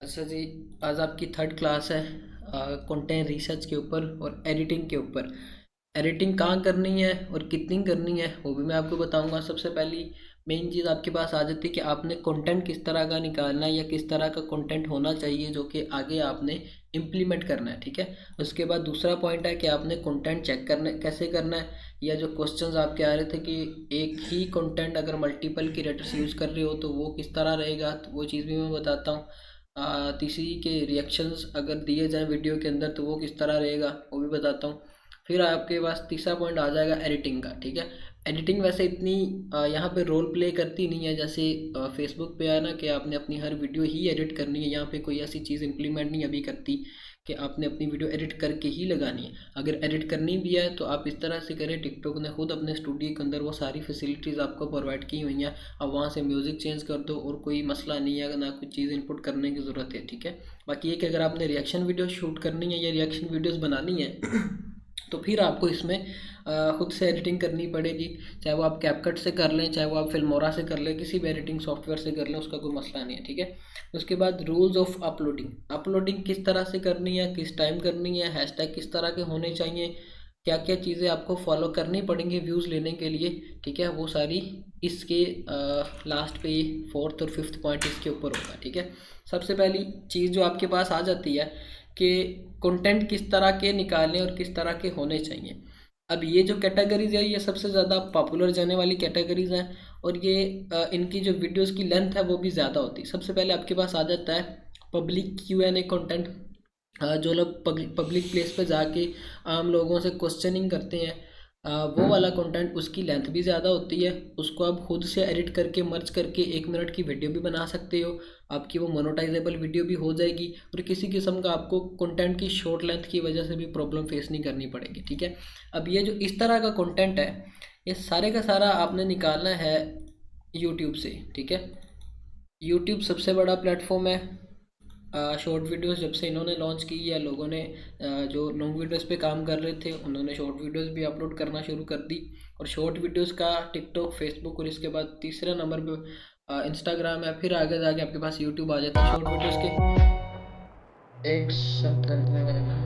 अच्छा जी, आज आपकी थर्ड क्लास है कंटेंट रिसर्च के ऊपर और एडिटिंग के ऊपर। एडिटिंग कहाँ करनी है और कितनी करनी है वो भी मैं आपको बताऊंगा। सबसे पहली मेन चीज़ आपके पास आ जाती है कि आपने कंटेंट किस तरह का निकालना है या किस तरह का कंटेंट होना चाहिए जो कि आगे आपने इम्प्लीमेंट करना है, ठीक है। उसके बाद दूसरा पॉइंट है कि आपने कंटेंट चेक करना कैसे करना है, या जो क्वेश्चंस आपके आ रहे थे कि एक ही कंटेंट अगर मल्टीपल क्रिएटर्स यूज़ कर रहे हो तो वो किस तरह रहेगा, तो वो चीज़ भी मैं बताता हूँ। तीसरी के रिएक्शंस अगर दिए जाएँ वीडियो के अंदर तो वो किस तरह रहेगा वो भी बताता हूँ। फिर आपके पास तीसरा पॉइंट आ जाएगा एडिटिंग का, ठीक है। एडिटिंग वैसे इतनी यहाँ पे रोल प्ले करती नहीं है जैसे फेसबुक पे है ना कि आपने अपनी हर वीडियो ही एडिट करनी है। यहाँ पे कोई ऐसी चीज़ इम्प्लीमेंट नहीं अभी करती कि आपने अपनी वीडियो एडिट करके ही लगानी है। अगर एडिट करनी भी है तो आप इस तरह से करें, टिकटॉक ने खुद अपने स्टूडियो के अंदर वो सारी फैसिलिटीज़ आपको प्रोवाइड की हुई हैं। अब वहाँ से म्यूज़िक चेंज कर दो और कोई मसला नहीं है, ना कुछ चीज़ इनपुट करने की ज़रूरत है, ठीक है। बाकी ये कि अगर आपने रिएक्शन वीडियो शूट करनी है या रिएक्शन वीडियोज़ बनानी है तो फिर आपको इसमें खुद से एडिटिंग करनी पड़ेगी। चाहे वो आप कैपकट से कर लें, चाहे वो आप फिल्मोरा से कर लें, किसी भी एडिटिंग सॉफ्टवेयर से कर लें, उसका कोई मसला नहीं है, ठीक है। उसके बाद रूल्स ऑफ अपलोडिंग, अपलोडिंग किस तरह से करनी है, किस टाइम करनी है, हैशटैग किस तरह के होने चाहिए, क्या क्या चीज़ें आपको फॉलो करनी पड़ेंगी व्यूज़ लेने के लिए, ठीक है। वो सारी इसके लास्ट पे फोर्थ और फिफ्थ पॉइंट इसके ऊपर होगा, ठीक है। सबसे पहली चीज़ जो आपके पास आ जाती है कि कंटेंट किस तरह के निकालने और किस तरह के होने चाहिए। अब ये जो कैटेगरीज है ये सबसे ज़्यादा पॉपुलर जाने वाली कैटेगरीज हैं और ये इनकी जो वीडियोस की लेंथ है वो भी ज़्यादा होती है। सबसे पहले आपके पास आ जाता है पब्लिक Q&A कंटेंट। जो लोग पब्लिक प्लेस पे जाके आम लोगों से क्वेश्चनिंग करते हैं, वो वाला कंटेंट उसकी लेंथ भी ज़्यादा होती है। उसको आप खुद से एडिट करके मर्ज करके 1 मिनट की वीडियो भी बना सकते हो। आपकी वो मोनेटाइजेबल वीडियो भी हो जाएगी और किसी किस्म का आपको कंटेंट की शॉर्ट लेंथ की वजह से भी प्रॉब्लम फेस नहीं करनी पड़ेगी, ठीक है। अब ये जो इस तरह का कंटेंट है ये सारे का सारा आपने निकालना है यूट्यूब से, ठीक है। यूट्यूब सबसे बड़ा प्लेटफॉर्म है। शॉर्ट वीडियोस जब से इन्होंने लॉन्च की या लोगों ने जो लॉन्ग वीडियोस पे काम कर रहे थे उन्होंने शॉर्ट वीडियोस भी अपलोड करना शुरू कर दी। और शॉर्ट वीडियोस का टिकटॉक, फेसबुक और इसके बाद तीसरे नंबर पे इंस्टाग्राम है। फिर आगे जाके आपके पास यूट्यूब आ जाता है शॉर्ट वीडियोस के। एक सेकंड में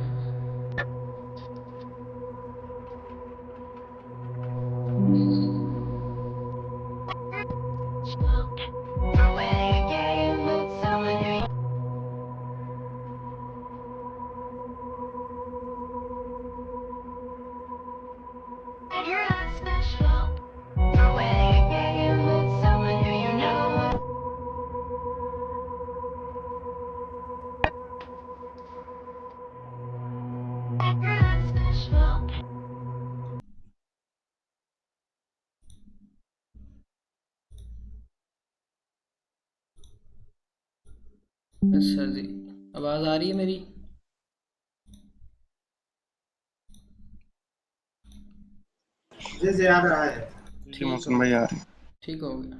अच्छा जी, आवाज़ आ रही है मेरी? जैसे याद रहा है। जी ठीक हो मौसम भाई गया, आ रहे हैं। ठीक हो गया।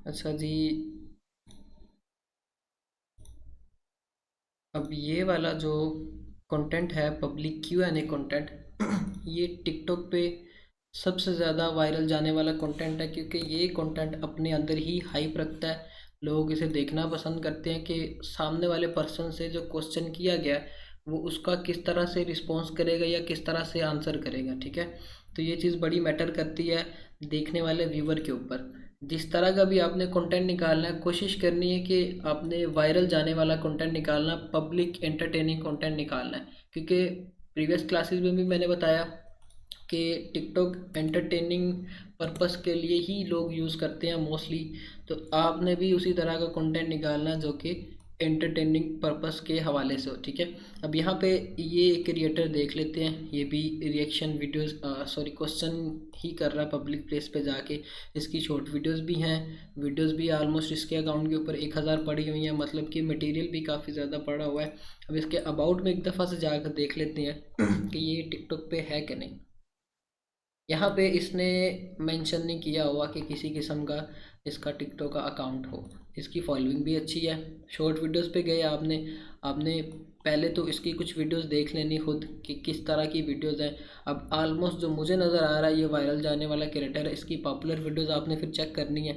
अच्छा जी, अब ये वाला जो कंटेंट है पब्लिक Q&A कंटेंट ये टिकटॉक पे सबसे ज़्यादा वायरल जाने वाला कंटेंट है क्योंकि ये कंटेंट अपने अंदर ही हाइप रखता है। लोग इसे देखना पसंद करते हैं कि सामने वाले पर्सन से जो क्वेश्चन किया गया है वो उसका किस तरह से रिस्पॉन्स करेगा या किस तरह से आंसर करेगा, ठीक है। तो ये चीज़ बड़ी मैटर करती है देखने वाले व्यूवर के ऊपर। जिस तरह का भी आपने कंटेंट निकालना है कोशिश करनी है कि आपने वायरल जाने वाला कंटेंट निकालना, पब्लिक एंटरटेनिंग कंटेंट निकालना है। क्योंकि प्रीवियस क्लासेस में भी मैंने बताया कि टिकटॉक एंटरटेनिंग पर्पस के लिए ही लोग यूज़ करते हैं मोस्टली। तो आपने भी उसी तरह का कंटेंट निकालना जो कि एंटरटेनिंग पर्पस के हवाले से हो, ठीक है। अब यहाँ पे ये क्रिएटर देख लेते हैं, ये भी रिएक्शन वीडियोस सॉरी क्वेश्चन ही कर रहा है पब्लिक प्लेस पे जाके। इसकी शॉर्ट वीडियोस भी हैं, वीडियोस भी ऑलमोस्ट इसके अकाउंट के ऊपर 1000 पड़ी हुई हैं, मतलब कि मटेरियल भी काफ़ी ज़्यादा पड़ा हुआ है। अब इसके अबाउट में एक दफ़ा से जाकर देख लेते हैं कि ये टिकटॉक पे है कि नहीं। यहाँ पे इसने मेंशन नहीं किया हुआ कि किसी किस्म का इसका टिकटॉक का अकाउंट हो। इसकी फॉलोइंग भी अच्छी है। शॉर्ट वीडियोस पे गए आपने आपने पहले तो इसकी कुछ वीडियोस देख लेनी खुद कि किस तरह की वीडियोस हैं। अब ऑलमोस्ट जो मुझे नज़र आ रहा है ये वायरल जाने वाला क्रिएटर है। इसकी पॉपुलर वीडियोस आपने फिर चेक करनी है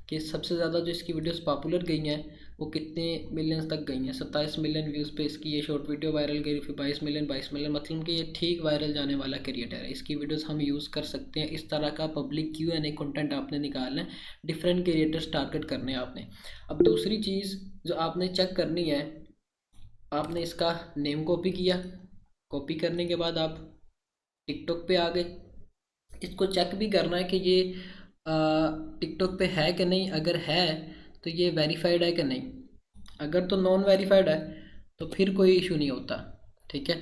कि सबसे ज़्यादा जो इसकी वीडियोस पॉपुलर गई हैं वो कितने मिलियंस तक गई हैं। 27 मिलियन व्यूज़ पे इसकी ये शॉर्ट वीडियो वायरल गई, फिर 22 मिलियन मतलब कि ये ठीक वायरल जाने वाला क्रिएटर है। इसकी वीडियोस हम यूज़ कर सकते हैं। इस तरह का पब्लिक Q&A कंटेंट आपने निकालना है, डिफरेंट क्रिएटर्स टारगेट करने हैं आपने। अब दूसरी चीज़ जो आपने चेक करनी है, आपने इसका नेम कॉपी किया। कॉपी करने के बाद आप टिकटॉक पे आ गए। इसको चेक भी करना है कि ये टिकटॉक पे है कि नहीं। अगर है तो ये वेरीफाइड है कि नहीं। अगर तो नॉन वेरीफाइड है तो फिर कोई इशू नहीं होता, ठीक है।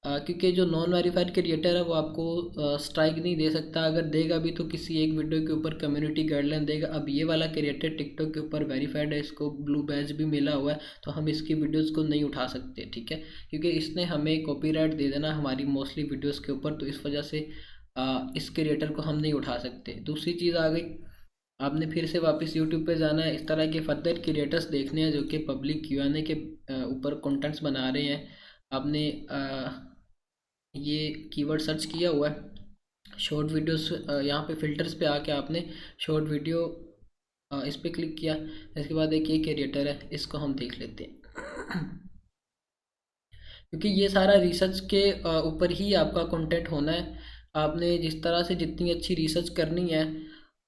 क्योंकि जो नॉन वेरीफाइड क्रिएटर है वो आपको स्ट्राइक नहीं दे सकता। अगर देगा भी तो किसी एक वीडियो के ऊपर कम्युनिटी गाइडलाइन देगा। अब ये वाला क्रिएटर टिकटॉक के ऊपर वेरीफाइड है, इसको ब्लू बैज भी मिला हुआ है, तो हम इसकी वीडियोस को नहीं उठा सकते, ठीक है। क्योंकि इसने हमें कॉपीराइट दे देना हमारी मोस्टली वीडियोस के ऊपर, तो इस वजह से इस क्रिएटर को हम नहीं उठा सकते। दूसरी चीज़ आ गई, आपने फिर से वापस यूट्यूब पे जाना है। इस तरह के फर्दर क्रिएटर्स देखने हैं जो कि पब्लिक Q&A के ऊपर कंटेंट्स बना रहे हैं। आपने ये कीवर्ड सर्च किया हुआ है शॉर्ट वीडियोस। यहाँ पे फिल्टर्स पे आके आपने शॉर्ट वीडियो इस पे क्लिक किया। इसके बाद एक ये क्रिएटर है, इसको हम देख लेते हैं। क्योंकि ये सारा रिसर्च के ऊपर ही आपका कंटेंट होना है। आपने जिस तरह से जितनी अच्छी रिसर्च करनी है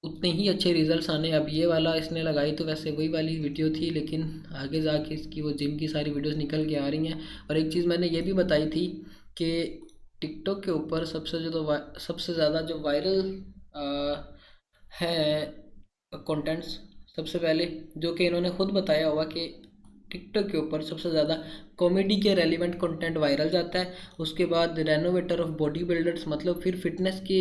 उतने ही अच्छे रिजल्ट्स आने। अब ये वाला इसने लगाई तो वैसे वही वाली वीडियो थी, लेकिन आगे जाके इसकी वो जिम की सारी वीडियोस निकल के आ रही हैं। और एक चीज़ मैंने ये भी बताई थी कि टिकटॉक के ऊपर सबसे ज़्यादा जो वायरल है कंटेंट्स, सबसे पहले जो कि इन्होंने खुद बताया हुआ कि टिकटॉक के ऊपर सबसे ज़्यादा कॉमेडी के रेलिवेंट कंटेंट वायरल जाता है। उसके बाद रेनोवेटर ऑफ बॉडी बिल्डर्स, मतलब फिर फिटनेस के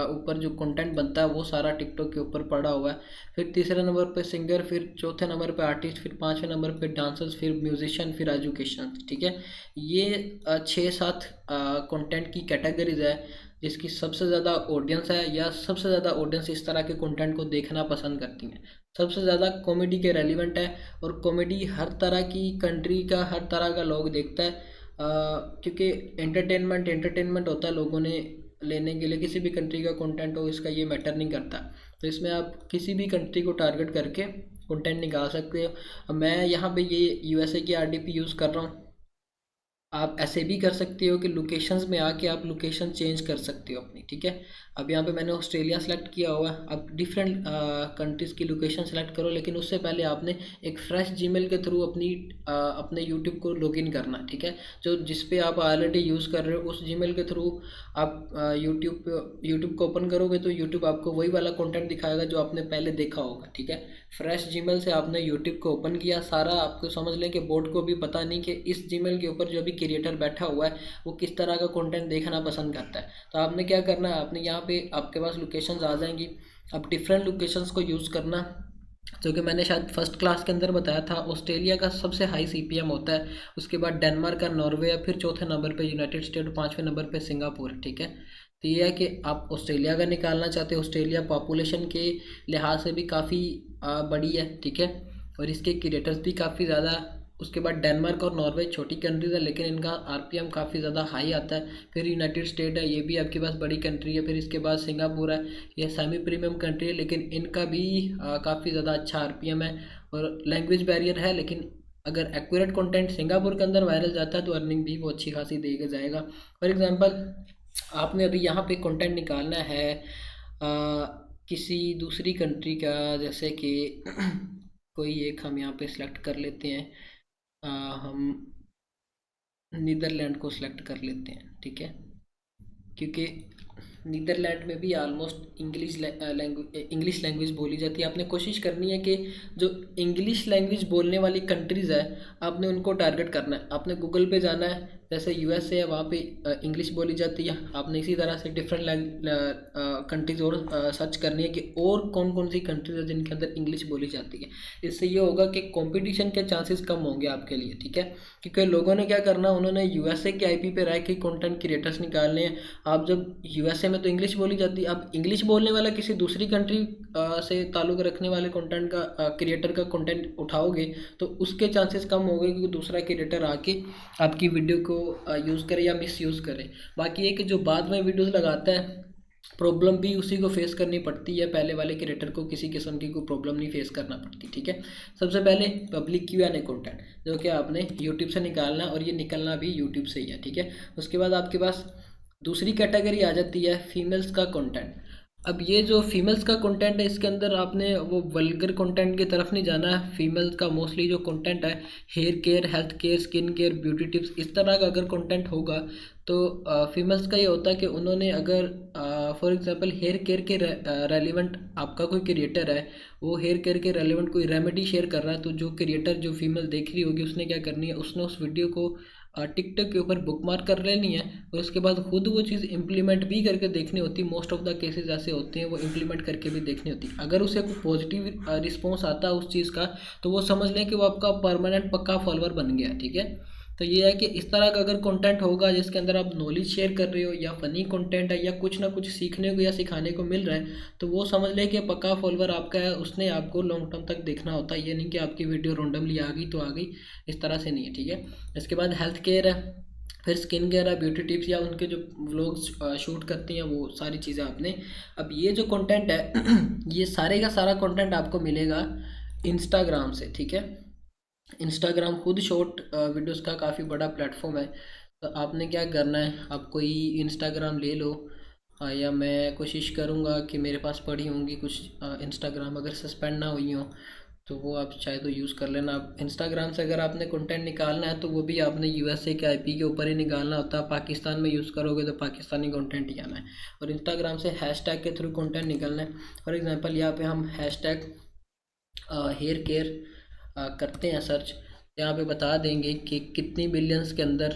ऊपर जो कंटेंट बनता है वो सारा टिकटॉक के ऊपर पड़ा हुआ है। फिर तीसरे नंबर पे सिंगर, फिर चौथे नंबर पे आर्टिस्ट, फिर पाँचवें नंबर पे डांसर्स, फिर म्यूजिशियन, फिर एजुकेशन, ठीक है। ये 6-7 कंटेंट की कैटेगरीज है जिसकी सबसे ज़्यादा ऑडियंस है, या सबसे ज़्यादा ऑडियंस इस तरह के कंटेंट को देखना पसंद करती हैं। सबसे ज़्यादा कॉमेडी के रेलिवेंट है, और कॉमेडी हर तरह की कंट्री का, हर तरह का लोग देखता है। क्योंकि एंटरटेनमेंट होता है लोगों ने लेने के लिए। किसी भी कंट्री का कंटेंट हो, इसका ये मैटर नहीं करता। तो इसमें आप किसी भी कंट्री को टारगेट करके कंटेंट निकाल सकते हो। अब मैं यहाँ पे ये USA की RDP यूज़ कर रहा हूँ। आप ऐसे भी कर सकते हो कि लोकेशंस में आके आप लोकेशन चेंज कर सकते हो अपनी, ठीक है। अब यहाँ पे मैंने ऑस्ट्रेलिया सेलेक्ट किया हुआ है। अब डिफरेंट कंट्रीज़ की लोकेशन सेलेक्ट करो, लेकिन उससे पहले आपने एक फ्रेश जीमेल के थ्रू अपने यूट्यूब को लॉगिन करना है, ठीक है। जो जिस पे आप ऑलरेडी यूज़ कर रहे हो उस जीमेल के थ्रू आप यूट्यूब को ओपन करोगे तो यूट्यूब आपको वही वाला कंटेंट दिखाएगा जो आपने पहले देखा होगा, ठीक है। फ्रेश जीमेल से आपने यूट्यूब को ओपन किया, सारा आपको समझ लें कि बोर्ड को भी पता नहीं कि इस जीमेल के ऊपर जो भी क्रिएटर बैठा हुआ है वो किस तरह का कंटेंट देखना पसंद करता है। तो आपने क्या करना है, आपने यहाँ पे आपके पास लोकेशंस आ जाएंगी। अब डिफरेंट लोकेशंस को यूज़ करना, जो कि मैंने शायद फर्स्ट क्लास के अंदर बताया था। ऑस्ट्रेलिया का सबसे हाई CPM होता है, उसके बाद डेनमार्क का, नॉर्वे, फिर चौथे नंबर पे यूनाइटेड स्टेट, पाँचवें नंबर पे सिंगापुर, ठीक है। तो ये है कि आप ऑस्ट्रेलिया का निकालना चाहते हो। ऑस्ट्रेलिया पॉपुलेशन के लिहाज से भी काफ़ी बड़ी है, ठीक है, और इसके क्रिएटर्स भी काफ़ी ज़्यादा। उसके बाद डेनमार्क और नॉर्वे छोटी कंट्रीज है, लेकिन इनका RPM काफ़ी ज़्यादा हाई आता है। फिर यूनाइटेड स्टेट है, ये भी आपके पास बड़ी कंट्री है। फिर इसके बाद सिंगापुर है, ये सेमी प्रीमियम कंट्री है, लेकिन इनका भी काफ़ी ज़्यादा अच्छा RPM है। और लैंग्वेज बैरियर है, लेकिन अगर एक्यूरेट कंटेंट सिंगापुर के अंदर वायरल जाता है तो अर्निंग भी वो अच्छी खासी देगा जाएगा। फॉर एग्जांपल, आपने अभी यहाँ पे कंटेंट निकालना है किसी दूसरी कंट्री का, जैसे कि कोई एक हम यहाँ पे सिलेक्ट कर लेते हैं। हम नीदरलैंड को सिलेक्ट कर लेते हैं, ठीक है। क्योंकि नीदरलैंड में भी ऑलमोस्ट इंग्लिश लैंग्वेज बोली जाती है। आपने कोशिश करनी है कि जो इंग्लिश लैंग्वेज बोलने वाली कंट्रीज़ है आपने उनको टारगेट करना है। आपने गूगल पे जाना है, जैसे यूएसए है वहाँ पे इंग्लिश बोली जाती है। आपने इसी तरह से डिफरेंट कंट्रीज़ और सर्च करनी है कि और कौन कौन सी कंट्रीज है जिनके अंदर इंग्लिश बोली जाती है। इससे ये होगा कि कंपटीशन के चांसेस कम होंगे आपके लिए, ठीक है। क्योंकि लोगों ने क्या करना, उन्होंने यूएसए के आईपी पे रह के कंटेंट क्रिएटर्स निकालने हैं। आप जब यूएसए में तो इंग्लिश बोली जाती है, आप इंग्लिश बोलने वाला किसी दूसरी कंट्री से ताल्लुक़ रखने वाले कंटेंट का क्रिएटर का कंटेंट उठाओगे तो उसके चांसेस कम हो गए, क्योंकि दूसरा क्रिएटर आके आपकी वीडियो को यूज़ करे या मिस यूज़ करे। बाकी ये कि जो बाद में वीडियोस लगाता है, प्रॉब्लम भी उसी को फेस करनी पड़ती है, पहले वाले क्रिएटर को किसी किस्म की कोई प्रॉब्लम नहीं फेस करना पड़ती, ठीक है। सबसे पहले पब्लिक Q&A कंटेंट जो कि आपने यूट्यूब से निकालना, और ये निकलना भी यूट्यूब से ही है, ठीक है। उसके बाद आपके पास दूसरी कैटेगरी आ जाती है फीमेल्स का कंटेंट। अब ये जो फीमेल्स का कंटेंट है, इसके अंदर आपने वो वल्गर कंटेंट की तरफ नहीं जाना है। फीमेल्स का मोस्टली जो कंटेंट है, hair care, health care, skin care, beauty tips, इस तरह का अगर कंटेंट होगा तो फीमेल्स का ये होता है कि उन्होंने अगर फॉर एग्जांपल हेयर केयर के रेलिवेंट आपका कोई क्रिएटर है, वो हेयर केयर के रेलिवेंट कोई रेमेडी शेयर कर रहा है, तो जो क्रिएटर जो फीमेल देख रही होगी उसने क्या करनी है, उसने उस वीडियो को टिकटॉक के ऊपर बुकमार्क कर लेनी है, और उसके बाद खुद वो चीज़ इंप्लीमेंट भी करके देखनी होती है। मोस्ट ऑफ द केसेस ऐसे होते हैं, वो इंप्लीमेंट करके भी देखनी होती है। अगर उसे कोई पॉजिटिव रिस्पॉन्स आता है उस चीज़ का, तो वो समझ लें कि वो आपका परमानेंट पक्का फॉलोअर बन गया, ठीक है। तो ये है कि इस तरह का अगर कंटेंट होगा जिसके अंदर आप नॉलेज शेयर कर रहे हो, या फ़नी कंटेंट है, या कुछ ना कुछ सीखने को या सिखाने को मिल रहा है, तो वो समझ ले कि पक्का फॉलोअर आपका है, उसने आपको लॉन्ग टर्म तक देखना होता है। ये नहीं कि आपकी वीडियो रैंडमली आ गई तो आ गई, इस तरह से नहीं है, ठीक है। इसके बाद हेल्थ केयर है, फिर स्किन केयर है, ब्यूटी टिप्स, या उनके जो व्लॉग्स शूट करती हैं, वो सारी चीज़ें आपने। अब ये जो कंटेंट है ये सारे का सारा कंटेंट आपको मिलेगा इंस्टाग्राम से, ठीक है। इंस्टाग्राम खुद शॉर्ट वीडियोस का काफ़ी बड़ा प्लेटफॉर्म है। तो आपने क्या करना है, आप कोई इंस्टाग्राम ले लो, या मैं कोशिश करूँगा कि मेरे पास पड़ी होंगी कुछ इंस्टाग्राम, अगर सस्पेंड ना हुई हो तो वो आप चाहे तो यूज़ कर लेना। आप इंस्टाग्राम से अगर आपने कंटेंट निकालना है तो वो भी आपने यूएसए के आईपी के ऊपर ही निकालना होता है। पाकिस्तान में यूज़ करोगे तो पाकिस्तानी कंटेंट ही आना है, और इंस्टाग्राम से हैशटैग के थ्रू कंटेंट निकालना है। फॉर एग्जांपल यहाँ पे हम हैशटैग हेयर केयर करते हैं सर्च, यहाँ पे बता देंगे कि कितनी मिलियंस के अंदर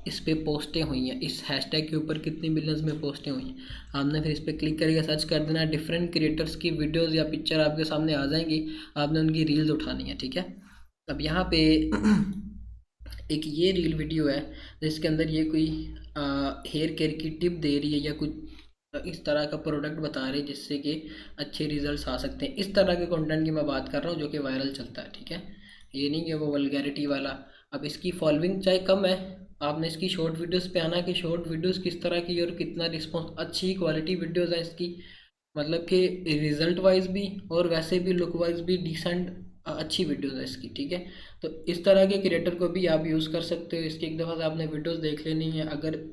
इस पे पोस्टें हुई हैं, इस हैशटैग के ऊपर कितनी मिलियंस में पोस्टें हुई हैं। आपने फिर इस पर क्लिक करके सर्च कर देना, डिफरेंट क्रिएटर्स की वीडियोस या पिक्चर आपके सामने आ जाएंगी, आपने उनकी रील्स उठानी है, ठीक है। अब यहाँ पे एक ये रील वीडियो है जिसके अंदर ये कोई हेयर केयर की टिप दे रही है, या कुछ इस तरह का प्रोडक्ट बता रही है जिससे कि अच्छे रिजल्ट्स आ सकते हैं। इस तरह के कंटेंट की मैं बात कर रहा हूँ जो कि वायरल चलता है, ठीक है। ये नहीं कि वो वल्गैरिटी वाला। अब इसकी फॉलोइंग चाहे कम है, आपने इसकी शॉर्ट वीडियोस पे आना कि शॉर्ट वीडियोस किस तरह की और कितना रिस्पॉन्स, अच्छी क्वालिटी वीडियोस है इसकी, मतलब कि रिजल्ट वाइज भी और वैसे भी लुक वाइज भी डिसेंट अच्छी वीडियोस है इसकी, ठीक है। तो इस तरह के क्रिएटर को भी आप यूज़ कर सकते हो। इसकी एक दफ़ा से आपने वीडियोस देख लेनी है, अगर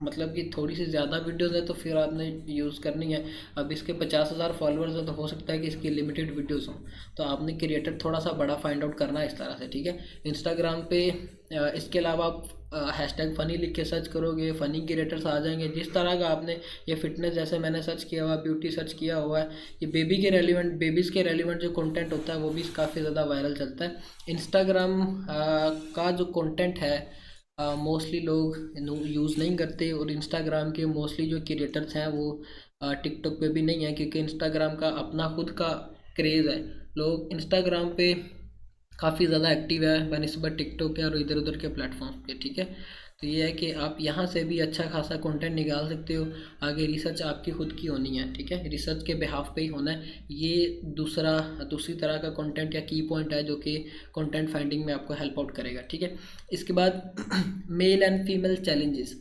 मतलब कि थोड़ी सी ज़्यादा वीडियोस है तो फिर आपने यूज़ करनी है। अब इसके 50,000 फॉलोअर्स हैं तो हो सकता है कि इसकी लिमिटेड वीडियोस हों, तो आपने क्रिएटर थोड़ा सा बड़ा फाइंड आउट करना है इस तरह से, ठीक है। इंस्टाग्राम पे इसके अलावा आप हैशटैग फ़नी लिख के सर्च करोगे, फ़नी क्रिएटर्स आ जाएंगे। जिस तरह का आपने ये फिटनेस जैसे मैंने सर्च किया हुआ, ब्यूटी सर्च किया हुआ है, ये बेबी के रेलिवेंट, बेबीज़ के रेलिवेंट जो कंटेंट होता है वो भी काफ़ी ज़्यादा वायरल चलता है। इंस्टाग्राम का जो कंटेंट है मोस्टली लोग यूज़ नहीं करते, और इंस्टाग्राम के मोस्टली जो क्रिएटर्स हैं वो टिकटॉक पे भी नहीं है, क्योंकि इंस्टाग्राम का अपना खुद का क्रेज़ है। लोग इंस्टाग्राम पे काफ़ी ज़्यादा एक्टिव है बनिस्बत टिकटॉक के और इधर उधर के प्लेटफॉर्म पे, ठीक है। तो ये है कि आप यहाँ से भी अच्छा खासा कंटेंट निकाल सकते हो। आगे रिसर्च आपकी खुद की होनी है, ठीक है, रिसर्च के बिहाफ पे ही होना है। ये दूसरी तरह का कंटेंट या की पॉइंट है जो कि कंटेंट फाइंडिंग में आपको हेल्प आउट करेगा, ठीक है। इसके बाद मेल एंड फीमेल चैलेंजेस।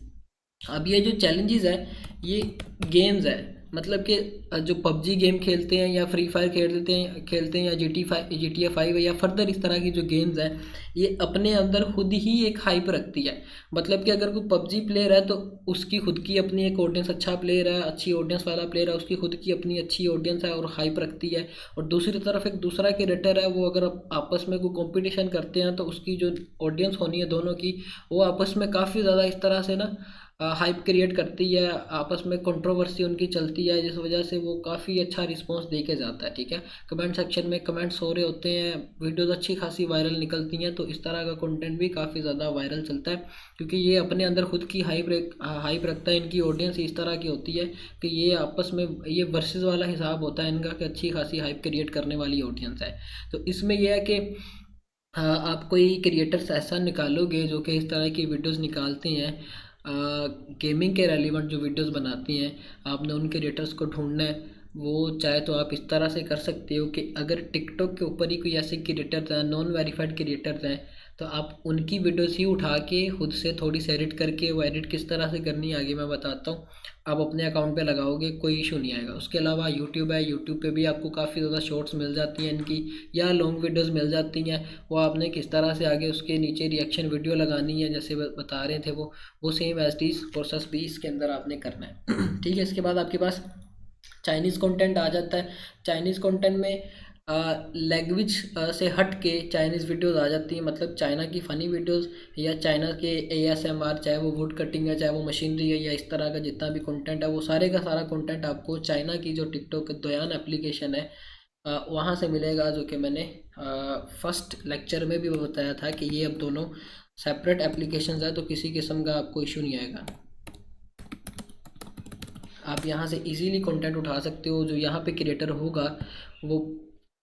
अब ये जो चैलेंजेस है ये गेम्स है, मतलब कि जो पबजी गेम खेलते हैं या फ्री फायर खेलते हैं या GTA 5 है या फर्दर इस तरह की जो गेम्स हैं, ये अपने अंदर खुद ही एक हाइप रखती है। मतलब कि अगर कोई पबजी प्लेयर है तो उसकी खुद की अपनी एक ऑडियंस, अच्छा प्लेयर है, अच्छी ऑडियंस वाला प्लेयर है, उसकी खुद की अपनी अच्छी ऑडियंस है और हाइप रखती है। और दूसरी तरफ एक दूसरा क्रिएटर है, वो अगर आपस में कोई कॉम्पिटिशन करते हैं तो उसकी जो ऑडियंस होनी है दोनों की, वो आपस में काफ़ी ज़्यादा इस तरह से ना हाइप क्रिएट करती है, आपस में कंट्रोवर्सी उनकी चलती है, जिस वजह से वो काफ़ी अच्छा रिस्पांस दे के जाता है। ठीक है, कमेंट सेक्शन में कमेंट्स हो रहे होते हैं, वीडियोस अच्छी खासी वायरल निकलती हैं, तो इस तरह का कंटेंट भी काफ़ी ज़्यादा वायरल चलता है, क्योंकि ये अपने अंदर खुद की हाइप रखता है। इनकी ऑडियंस इस तरह की होती है कि ये आपस में ये वर्सेस वाला हिसाब होता है इनका, कि अच्छी खासी हाइप क्रिएट करने वाली ऑडियंस है। तो इसमें यह है कि आप कोई क्रिएटर्स ऐसा निकालोगे जो कि इस तरह की वीडियोस निकालते हैं, गेमिंग के रेलिवेंट जो वीडियोस बनाती हैं, आपने उन क्रिएटर्स को ढूंढना है। वो चाहे तो आप इस तरह से कर सकते हो कि अगर टिकटॉक के ऊपर ही कोई ऐसे क्रिएटर्स हैं, नॉन वेरीफाइड क्रिएटर्स हैं, तो आप उनकी वीडियोस ही उठा के खुद से थोड़ी सी एडिट करके, वो एडिट किस तरह से करनी है आगे मैं बताता हूँ, आप अपने अकाउंट पे लगाओगे, कोई इशू नहीं आएगा। उसके अलावा यूट्यूब है, यूट्यूब पे भी आपको काफ़ी ज़्यादा शॉर्ट्स मिल जाती हैं इनकी, या लॉन्ग वीडियोस मिल जाती हैं। वो आपने किस तरह से आगे उसके नीचे रिएक्शन वीडियो लगानी है, जैसे बता रहे थे वो सेम एज इट प्रोसेस भी इसके अंदर आपने करना है। ठीक है, इसके बाद आपके पास चाइनीज़ कंटेंट आ जाता है। चाइनीज़ कंटेंट में लैंग्वेज से हट के चाइनीज़ वीडियोस आ जाती हैं, मतलब चाइना की फ़नी वीडियोस या चाइना के ASMR, चाहे वो वुड कटिंग है, चाहे वो मशीनरी है, या इस तरह का जितना भी कंटेंट है, वो सारे का सारा कंटेंट आपको चाइना की जो टिकटॉक दोयान एप्लीकेशन है वहाँ से मिलेगा, जो कि मैंने फर्स्ट लेक्चर में भी बताया था कि ये अब दोनों सेपरेट एप्लीकेशंस है, तो किसी किस्म का आपको इशू नहीं आएगा। आप यहाँ से इजीली कंटेंट उठा सकते हो। जो यहाँ पे क्रिएटर होगा वो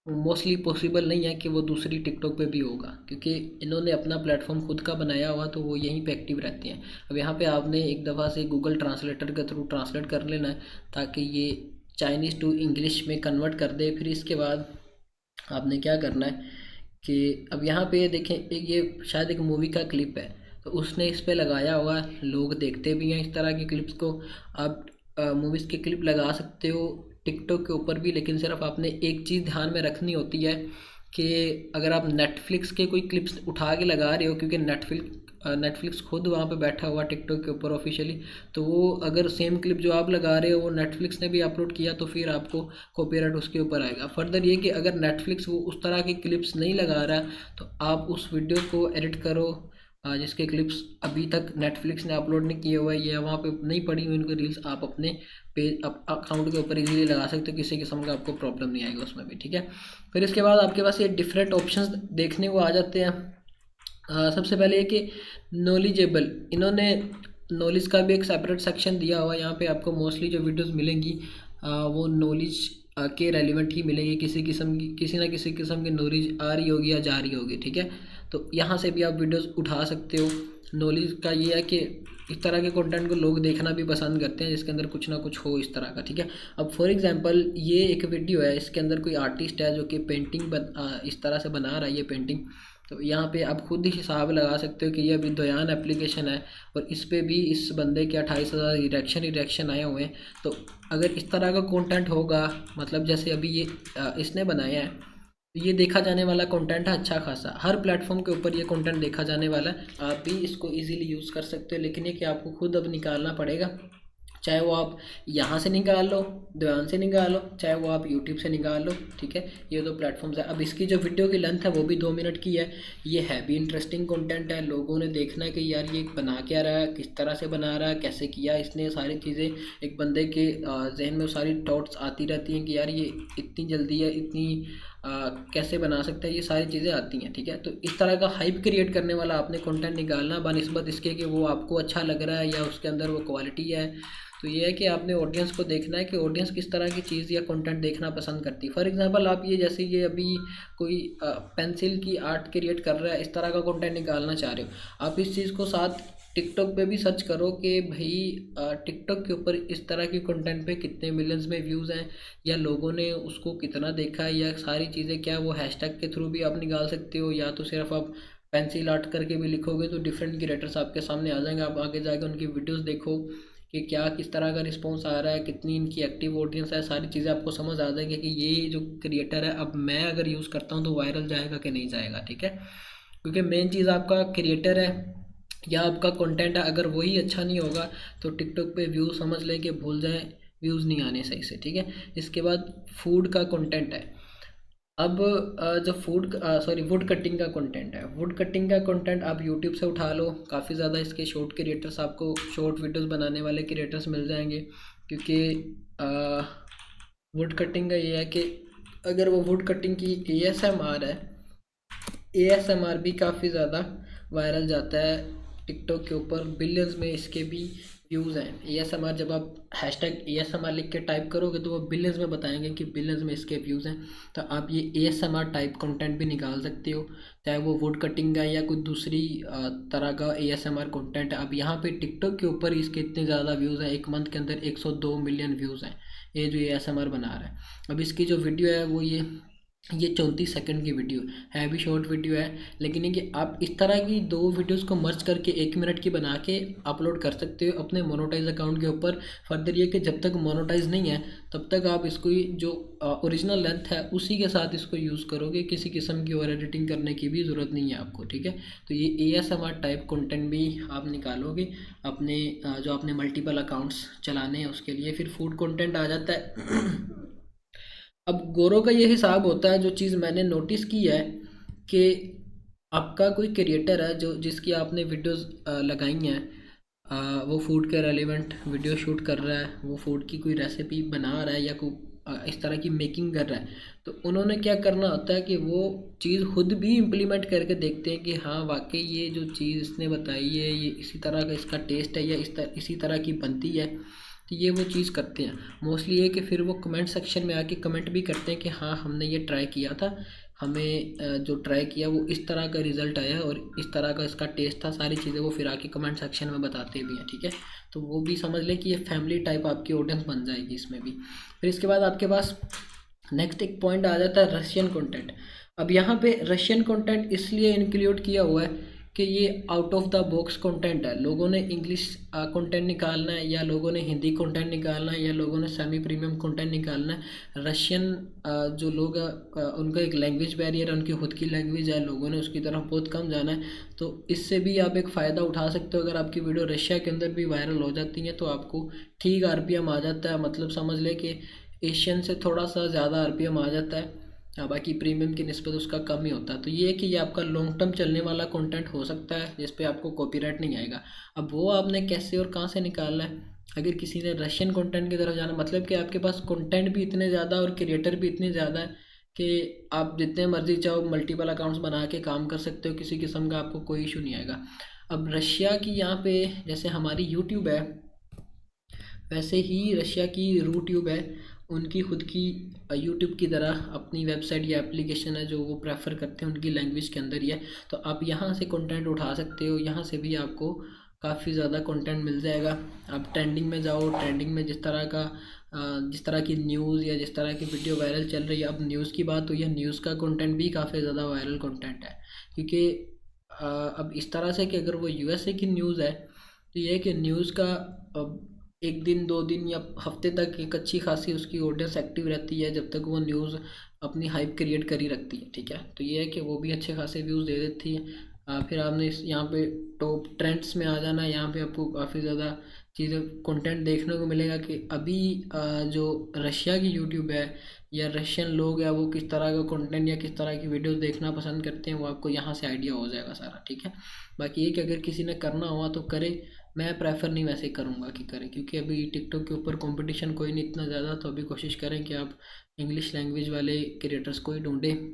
मोस्टली पॉसिबल नहीं है कि वो दूसरी टिकटॉक पे भी होगा, क्योंकि इन्होंने अपना प्लेटफॉर्म खुद का बनाया हुआ, तो वो यहीं पे एक्टिव रहते हैं। अब यहाँ पे आपने एक दफ़ा से गूगल ट्रांसलेटर के थ्रू ट्रांसलेट कर लेना है, ताकि ये चाइनीज़ टू इंग्लिश में कन्वर्ट कर दे। फिर इसके बाद आपने क्या करना है कि अब यहाँ पे देखें, एक ये शायद एक मूवी का क्लिप है, तो उसने इस पे लगाया हुआ, लोग देखते भी हैं इस तरह की क्लिप्स को। आप मूवीज़ की क्लिप लगा सकते हो टिकटॉक के ऊपर भी, लेकिन सिर्फ आपने एक चीज़ ध्यान में रखनी होती है कि अगर आप नेटफ्लिक्स के कोई क्लिप्स उठा के लगा रहे हो, क्योंकि नेटफ्लिक्स खुद वहाँ पे बैठा हुआ टिकटॉक के ऊपर ऑफिशियली, तो वो अगर सेम क्लिप जो आप लगा रहे हो वो नेटफ्लिक्स ने भी अपलोड किया, तो फिर आपको कॉपीराइट उसके ऊपर आएगा। फर्दर ये कि अगर नेटफ्लिक्स वो उस तरह की क्लिप्स नहीं लगा रहा, तो आप उस वीडियो को एडिट करो, जिसके क्लिप्स अभी तक नेटफ्लिक्स ने अपलोड नहीं किए हुए या वहाँ पे नहीं पड़ी हुई उनकी रील्स, आप अपने पेज अकाउंट के ऊपर इजीली लगा सकते हो, किसी किस्म का आपको प्रॉब्लम नहीं आएगा उसमें भी। ठीक है, फिर इसके बाद आपके पास ये डिफरेंट ऑप्शंस देखने को आ जाते हैं। सबसे पहले ये कि नॉलेजेबल, इन्होंने नॉलेज का भी एक सेपरेट सेक्शन दिया हुआ है। यहाँ पे आपको मोस्टली जो वीडियोस मिलेंगी वो नॉलेज के रेलिवेंट ही मिलेगी, किसी ना किसी किस्म की नॉलेज आ रही होगी या जा रही होगी। ठीक है, तो यहाँ से भी आप वीडियोस उठा सकते हो। नॉलेज का ये है कि इस तरह के कंटेंट को लोग देखना भी पसंद करते हैं, जिसके अंदर कुछ ना कुछ हो इस तरह का। ठीक है, अब फॉर एग्जांपल ये एक वीडियो है, इसके अंदर कोई आर्टिस्ट है जो कि पेंटिंग इस तरह से बना रहा है ये पेंटिंग, तो यहाँ पे आप खुद ही हिसाब लगा सकते हो कि ये अभी दोयान एप्लीकेशन है, और इस पे भी इस बंदे के 28,000 रिएक्शन आए हुए हैं। तो अगर इस तरह का कंटेंट होगा, मतलब जैसे अभी ये इसने बनाया है, तो ये देखा जाने वाला कंटेंट है अच्छा खासा, हर प्लेटफॉर्म के ऊपर ये कंटेंट देखा जाने वाला है। आप भी इसको इजीली यूज़ कर सकते हो, लेकिन ये कि आपको खुद अब निकालना पड़ेगा, चाहे वो आप यहाँ से निकाल लो, दयान से निकाल लो, चाहे वो आप यूट्यूब से निकाल लो। ठीक है, ये दो प्लेटफॉर्म्स है। अब इसकी जो वीडियो की लेंथ है वो भी 2 मिनट की है। ये है भी इंटरेस्टिंग कंटेंट है, लोगों ने देखना है कि यार ये बना क्या रहा है, किस तरह से बना रहा है, कैसे किया इसने, सारी चीज़ें एक बंदे के जहन में सारी थॉट्स आती रहती हैं कि यार ये इतनी जल्दी है, इतनी कैसे बना सकते हैं, ये सारी चीज़ें आती हैं। ठीक है, तो इस तरह का हाइप क्रिएट करने वाला आपने कंटेंट निकालना, बनिस्बत इसके कि वो आपको अच्छा लग रहा है या उसके अंदर वो क्वालिटी है। तो ये है कि आपने ऑडियंस को देखना है कि ऑडियंस किस तरह की चीज़ या कंटेंट देखना पसंद करती है। फॉर एग्जांपल आप ये जैसे ये अभी कोई पेंसिल की आर्ट क्रिएट कर रहा है, इस तरह का कंटेंट निकालना चाह रहे हो, आप इस चीज़ को साथ टिकटॉक पे भी सर्च करो कि भाई टिकटॉक के ऊपर इस तरह के कंटेंट पे कितने मिलियंस में व्यूज़ हैं, या लोगों ने उसको कितना देखा है, या सारी चीज़ें क्या वो हैशटैग के थ्रू भी आप निकाल सकते हो, या तो सिर्फ आप पेंसिल आर्ट करके भी लिखोगे तो डिफरेंट क्रिएटर्स आपके सामने आ जाएंगे। आप आगे जाके उनकी वीडियोस देखो कि क्या किस तरह का रिस्पॉन्स आ रहा है, कितनी इनकी एक्टिव ऑडियंस है, सारी चीज़ें आपको समझ आ जाएगी कि ये जो क्रिएटर है अब मैं अगर यूज़ करता हूँ तो वायरल जाएगा कि नहीं जाएगा। ठीक है, क्योंकि मेन चीज़ आपका क्रिएटर है या आपका कंटेंट है, अगर वही अच्छा नहीं होगा तो टिकटॉक पे व्यू समझ लें कि भूल जाएं, व्यूज़ नहीं आने सही से। ठीक है, इसके बाद फूड का कंटेंट है। अब जो वुड कटिंग का कंटेंट है, वुड कटिंग का कंटेंट आप यूट्यूब से उठा लो, काफ़ी ज़्यादा इसके शॉर्ट क्रिएटर्स, आपको शॉर्ट वीडियोस बनाने वाले क्रिएटर्स मिल जाएंगे। क्योंकि वुड कटिंग का ये है कि अगर वो वुड कटिंग की ASMR है, ASMR भी काफ़ी ज़्यादा वायरल जाता है टिकटॉक के ऊपर, बिलियंस में इसके भी व्यूज़ हैं। ASMR जब आप हैशटैग ASMR लिख के टाइप करोगे तो वो बिलियंस में बताएंगे कि बिलियंस में इसके व्यूज़ हैं। तो आप ये ASMR टाइप कंटेंट भी निकाल सकते हो, चाहे वो वुड कटिंग का या कोई दूसरी तरह का ASMR कंटेंट है। अब यहाँ पे टिकटॉक के ऊपर इसके इतने ज़्यादा व्यूज़ हैं, एक मंथ के अंदर 102 मिलियन व्यूज़ हैं ये जो ASMR बना रहा है। अब इसकी जो वीडियो है वो ये 34 सेकंड की वीडियो है, भी शॉर्ट वीडियो है, लेकिन ये कि आप इस तरह की दो वीडियोस को मर्ज करके 1 मिनट की बना के अपलोड कर सकते हो अपने मोनोटाइज अकाउंट के ऊपर। फर्दर ये कि जब तक मोनोटाइज नहीं है तब तक आप इसको जो ओरिजिनल लेंथ है उसी के साथ इसको यूज़ करोगे, किसी किस्म की और एडिटिंग करने की भी ज़रूरत नहीं है आपको, ठीक है। तो ये ASMR टाइप कंटेंट भी आप निकालोगे अपने जो आपने मल्टीपल अकाउंट्स चलाने हैं उसके लिए। फिर फूड कंटेंट आ जाता है। अब गोरों का ये हिसाब होता है, जो चीज़ मैंने नोटिस की है कि आपका कोई क्रिएटर है जो जिसकी आपने वीडियोस लगाई हैं, वो फूड के रेलेवेंट वीडियो शूट कर रहा है, वो फूड की कोई रेसिपी बना रहा है या कोई इस तरह की मेकिंग कर रहा है, तो उन्होंने क्या करना होता है कि वो चीज़ खुद भी इम्प्लीमेंट करके देखते हैं कि हाँ वाकई ये जो चीज़ इसने बताई है ये इसी तरह का इसका टेस्ट है या इसी तरह की बनती है। तो ये वो चीज़ करते हैं मोस्टली, ये कि फिर वो कमेंट सेक्शन में आके कमेंट भी करते हैं कि हाँ हमने ये ट्राई किया था, हमें जो ट्राई किया वो इस तरह का रिज़ल्ट आया और इस तरह का इसका टेस्ट था, सारी चीज़ें वो फिर आके कमेंट सेक्शन में बताते भी हैं, ठीक है। तो वो भी समझ लें कि ये फैमिली टाइप आपकी ऑडियंस बन जाएगी इसमें भी। फिर इसके बाद आपके पास नेक्स्ट एक पॉइंट आ जाता है रशियन कंटेंट। अब यहाँ पे रशियन कंटेंट इसलिए इंक्लूड किया हुआ है कि ये out of the box content है। लोगों ने इंग्लिश कंटेंट निकालना है या लोगों ने हिंदी कंटेंट निकालना है या लोगों ने सेमी प्रीमियम कंटेंट निकालना है। रशियन जो लोग उनका एक लैंग्वेज बैरियर है, उनकी खुद की लैंग्वेज है, लोगों ने उसकी तरफ बहुत कम जाना है। तो इससे भी आप एक फ़ायदा उठा सकते हो। अगर आपकी वीडियो रशिया के अंदर भी वायरल हो जाती है तो आपको ठीक RPM आ जाता है, मतलब समझ लें कि एशियन से थोड़ा सा ज़्यादा RPM आ जाता है। हाँ, बाकी प्रीमियम की निस्बत उसका कम ही होता है। तो ये है कि ये आपका लॉन्ग टर्म चलने वाला कंटेंट हो सकता है जिस पे आपको कॉपीराइट नहीं आएगा। अब वो आपने कैसे और कहाँ से निकालना है। अगर किसी ने रशियन कंटेंट की तरफ जाना, मतलब कि आपके पास कंटेंट भी इतने ज़्यादा और क्रिएटर भी इतने ज़्यादा है कि आप जितने मर्जी चाहो मल्टीपल अकाउंट्स बना के काम कर सकते हो, किसी किस्म का आपको कोई इशू नहीं आएगा। अब रशिया की यहाँ पे जैसे हमारी यूट्यूब है, वैसे ही रशिया की रूट्यूब है, उनकी खुद की यूट्यूब की तरह अपनी वेबसाइट या एप्लीकेशन है जो वो प्रेफर करते हैं, उनकी लैंग्वेज के अंदर ही है। तो आप यहाँ से कंटेंट उठा सकते हो, यहाँ से भी आपको काफ़ी ज़्यादा कंटेंट मिल जाएगा। आप ट्रेंडिंग में जाओ, ट्रेंडिंग में जिस तरह की न्यूज़ या जिस तरह की वीडियो वायरल चल रही है, अब न्यूज़ की बात हुई है, न्यूज़ का कंटेंट भी काफ़ी ज़्यादा वायरल कंटेंट है। क्योंकि अब इस तरह से कि अगर वो USA की न्यूज़ है तो ये है कि न्यूज़ का एक दिन 2 दिन या हफ्ते तक एक अच्छी खासी उसकी ऑडियंस एक्टिव रहती है जब तक वो न्यूज़ अपनी हाइप क्रिएट करी रखती है, ठीक है। तो ये है कि वो भी अच्छे खासे व्यूज़ दे देती है। फिर आपने यहाँ पे टॉप ट्रेंड्स में आ जाना है, यहाँ पे आपको काफ़ी ज़्यादा चीज़ें कंटेंट देखने को मिलेगा कि अभी जो रशिया की यूट्यूब है या रशियन लोग हैं वो किस तरह का कंटेंट या किस तरह की वीडियोस देखना पसंद करते हैं, वो आपको यहाँ से आइडिया हो जाएगा सारा, ठीक है। बाकी ये कि अगर किसी ने करना हुआ तो करे, मैं प्रेफर नहीं वैसे करूँगा कि करें, क्योंकि अभी टिकटॉक के ऊपर कंपटीशन कोई नहीं इतना ज़्यादा। तो अभी कोशिश करें कि आप इंग्लिश लैंग्वेज वाले क्रिएटर्स को ही ढूंढें,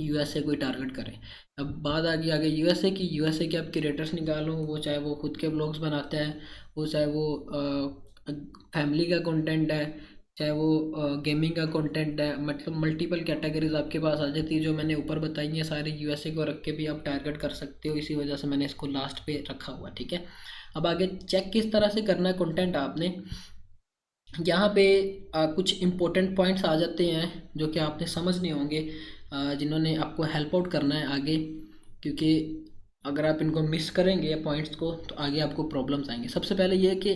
USA कोई टारगेट करें। अब बात आ गई आगे USA के आप क्रिएटर्स निकालो, वो चाहे वो खुद के ब्लॉग्स बनाते हैं, वो चाहे वो फैमिली का कंटेंट है, चाहे वो गेमिंग का कंटेंट है, मतलब मल्टीपल कैटेगरीज आपके पास आ जाती है। जो मैंने ऊपर बताई है सारी USA को रख के भी आप टारगेट कर सकते हो, इसी वजह से मैंने इसको लास्ट पे रखा हुआ, ठीक है। अब आगे चेक किस तरह से करना है कंटेंट आपने, यहाँ पे कुछ इम्पोर्टेंट पॉइंट्स आ जाते हैं जो कि आपने समझने होंगे, जिन्होंने आपको हेल्प आउट करना है आगे। क्योंकि अगर आप इनको मिस करेंगे या पॉइंट्स को तो आगे आपको प्रॉब्लम्स आएंगे। सबसे पहले ये है कि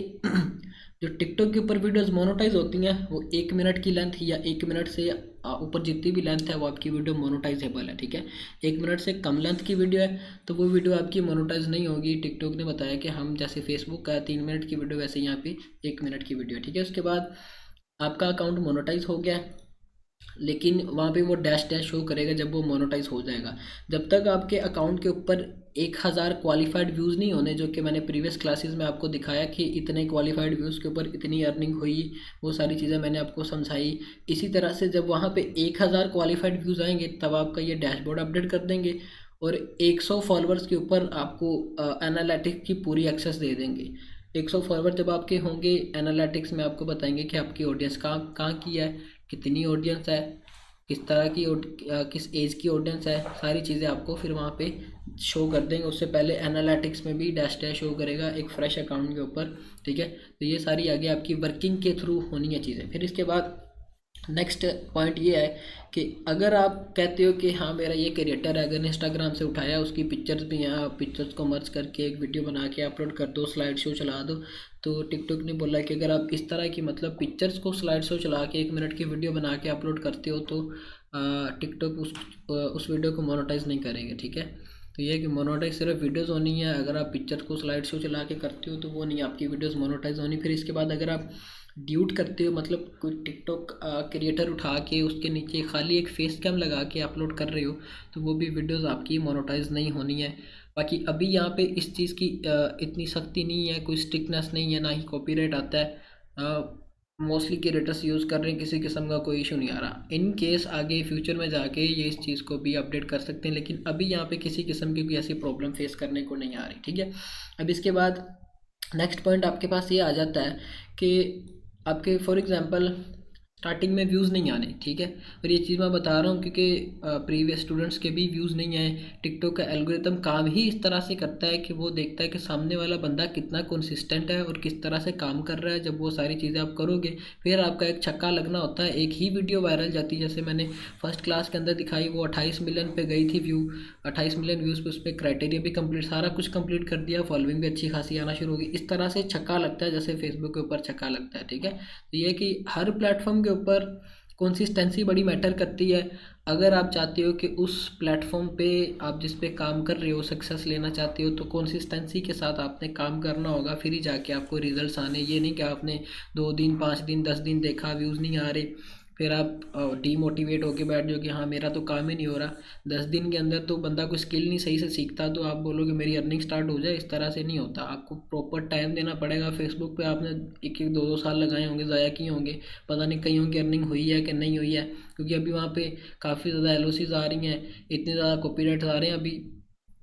जो टिकटॉक के ऊपर वीडियोस मोनेटाइज होती हैं वो 1 मिनट की लेंथ या 1 मिनट से ऊपर जितनी भी लेंथ है वो आपकी वीडियो मोनेटाइजेबल है, ठीक है। 1 मिनट से कम लेंथ की वीडियो है तो वो वीडियो आपकी मोनेटाइज नहीं होगी। टिकटॉक ने बताया कि हम जैसे फेसबुक का 3 मिनट की वीडियो वैसे यहाँ पे 1 मिनट की वीडियो है, ठीक है। उसके बाद आपका अकाउंट मोनेटाइज हो गया है, लेकिन वहाँ पे वो डैश डैश शो करेगा जब वो मोनेटाइज हो जाएगा। जब तक आपके अकाउंट के ऊपर 1000 क्वालिफाइड व्यूज़ नहीं होने, जो कि मैंने प्रीवियस क्लासेस में आपको दिखाया कि इतने क्वालिफाइड व्यूज़ के ऊपर इतनी अर्निंग हुई, वो सारी चीज़ें मैंने आपको समझाई। इसी तरह से जब वहाँ पे 1000 क्वालिफाइड व्यूज़ आएंगे तब आपका ये डैशबोर्ड अपडेट कर देंगे, और 100 फॉलोअर्स के ऊपर आपको एनालिटिक्स की पूरी एक्सेस दे देंगे। 100 फॉलोअर जब आपके होंगे, एनालिटिक्स में आपको बताएंगे कि आपकी ऑडियंस कहाँ कहाँ की है, कितनी ऑडियंस है, किस तरह की किस एज की ऑडियंस है, सारी चीज़ें आपको फिर वहाँ पे शो कर देंगे। उससे पहले एनालिटिक्स में भी डैश डैश शो करेगा एक फ्रेश अकाउंट के ऊपर, ठीक है। तो ये सारी आगे आपकी वर्किंग के थ्रू होनी है चीज़ें। फिर इसके बाद नेक्स्ट पॉइंट ये है कि अगर आप कहते हो कि हाँ मेरा ये क्रिएटर है, अगर इंस्टाग्राम से उठाया उसकी पिक्चर्स भी हैं, आप पिक्चर्स को मर्ज करके एक वीडियो बना के अपलोड कर दो, स्लाइड शो चला दो, तो टिकटॉक ने बोला कि अगर आप इस तरह की मतलब पिक्चर्स को स्लाइड शो चला के 1 मिनट की वीडियो बना के अपलोड करते हो तो टिकटॉक उस वीडियो को मोनेटाइज नहीं करेंगे, ठीक है। तो ये है कि मोनेटाइज सिर्फ वीडियोज़ होनी है, अगर आप पिक्चर को स्लाइड शो चला के करते हो तो वो नहीं, आपकी वीडियोज़ मोनेटाइज होनी। फिर इसके बाद अगर आप ड्यूट करते हो, मतलब कोई टिकटॉक क्रिएटर उठा के उसके नीचे खाली एक फेस कैम लगा के अपलोड कर रहे हो, तो वो भी वीडियोस आपकी मोनेटाइज नहीं होनी है। बाकी अभी यहाँ पे इस चीज़ की इतनी सख्ती नहीं है, कोई स्ट्रिक्टनेस नहीं है, ना ही कॉपीराइट आता है। मोस्टली क्रिएटर्स यूज़ कर रहे हैं, किसी किस्म का कोई इशू नहीं आ रहा। इन केस आगे फ्यूचर में जाके ये इस चीज़ को भी अपडेट कर सकते हैं, लेकिन अभी यहाँ पे किसी किस्म की भी ऐसी प्रॉब्लम फेस करने को नहीं आ रही, ठीक है। अब इसके बाद नेक्स्ट पॉइंट आपके पास ये आ जाता है कि आपके फॉर एग्जांपल स्टार्टिंग में व्यूज़ नहीं आने, ठीक है। और ये चीज़ मैं बता रहा हूँ क्योंकि प्रीवियस स्टूडेंट्स के भी व्यूज़ नहीं आए। टिकटॉक का एल्गोरिथम काम ही इस तरह से करता है कि वो देखता है कि सामने वाला बंदा कितना कंसिस्टेंट है और किस तरह से काम कर रहा है। जब वो सारी चीज़ें आप करोगे फिर आपका एक छक्का लगना होता है, एक ही वीडियो वायरल जाती है। जैसे मैंने फर्स्ट क्लास के अंदर दिखाई, वो 28 मिलियन पे गई थी व्यू, 28 मिलियन व्यूज़ पे, उस पर क्राइटेरिया भी कंप्लीट, सारा कुछ कंप्लीट कर दिया, फॉलोइंग भी अच्छी खासी आना शुरू होगी। इस तरह से छक्का लगता है जैसे फेसबुक के ऊपर छक्का लगता है, ठीक है। तो ये कि हर प्लेटफॉर्म के ऊपर कंसिस्टेंसी बड़ी मैटर करती है। अगर आप चाहते हो कि उस प्लेटफॉर्म पे आप जिस पे काम कर रहे हो सक्सेस लेना चाहते हो, तो कंसिस्टेंसी के साथ आपने काम करना होगा, फिर ही जाके आपको रिजल्ट्स आने। ये नहीं कि आपने 2 दिन 5 दिन 10 दिन देखा, व्यूज़ नहीं आ रहे, फिर आप डीमोटिवेट होके बैठ जाओ कि हाँ मेरा तो काम ही नहीं हो रहा। 10 दिन के अंदर तो बंदा कोई स्किल नहीं सही से सीखता तो आप बोलोगे मेरी अर्निंग स्टार्ट हो जाए, इस तरह से नहीं होता। आपको प्रॉपर टाइम देना पड़ेगा। फेसबुक पे आपने 1 1 2 2 साल लगाए होंगे, ज़ाया किए होंगे, पता नहीं कईयों की अर्निंग हुई है कि नहीं हुई है, क्योंकि अभी वहाँ पे काफ़ी ज़्यादा एलओसीज आ रही हैं, इतने ज़्यादा कॉपीराइट्स आ रहे हैं। अभी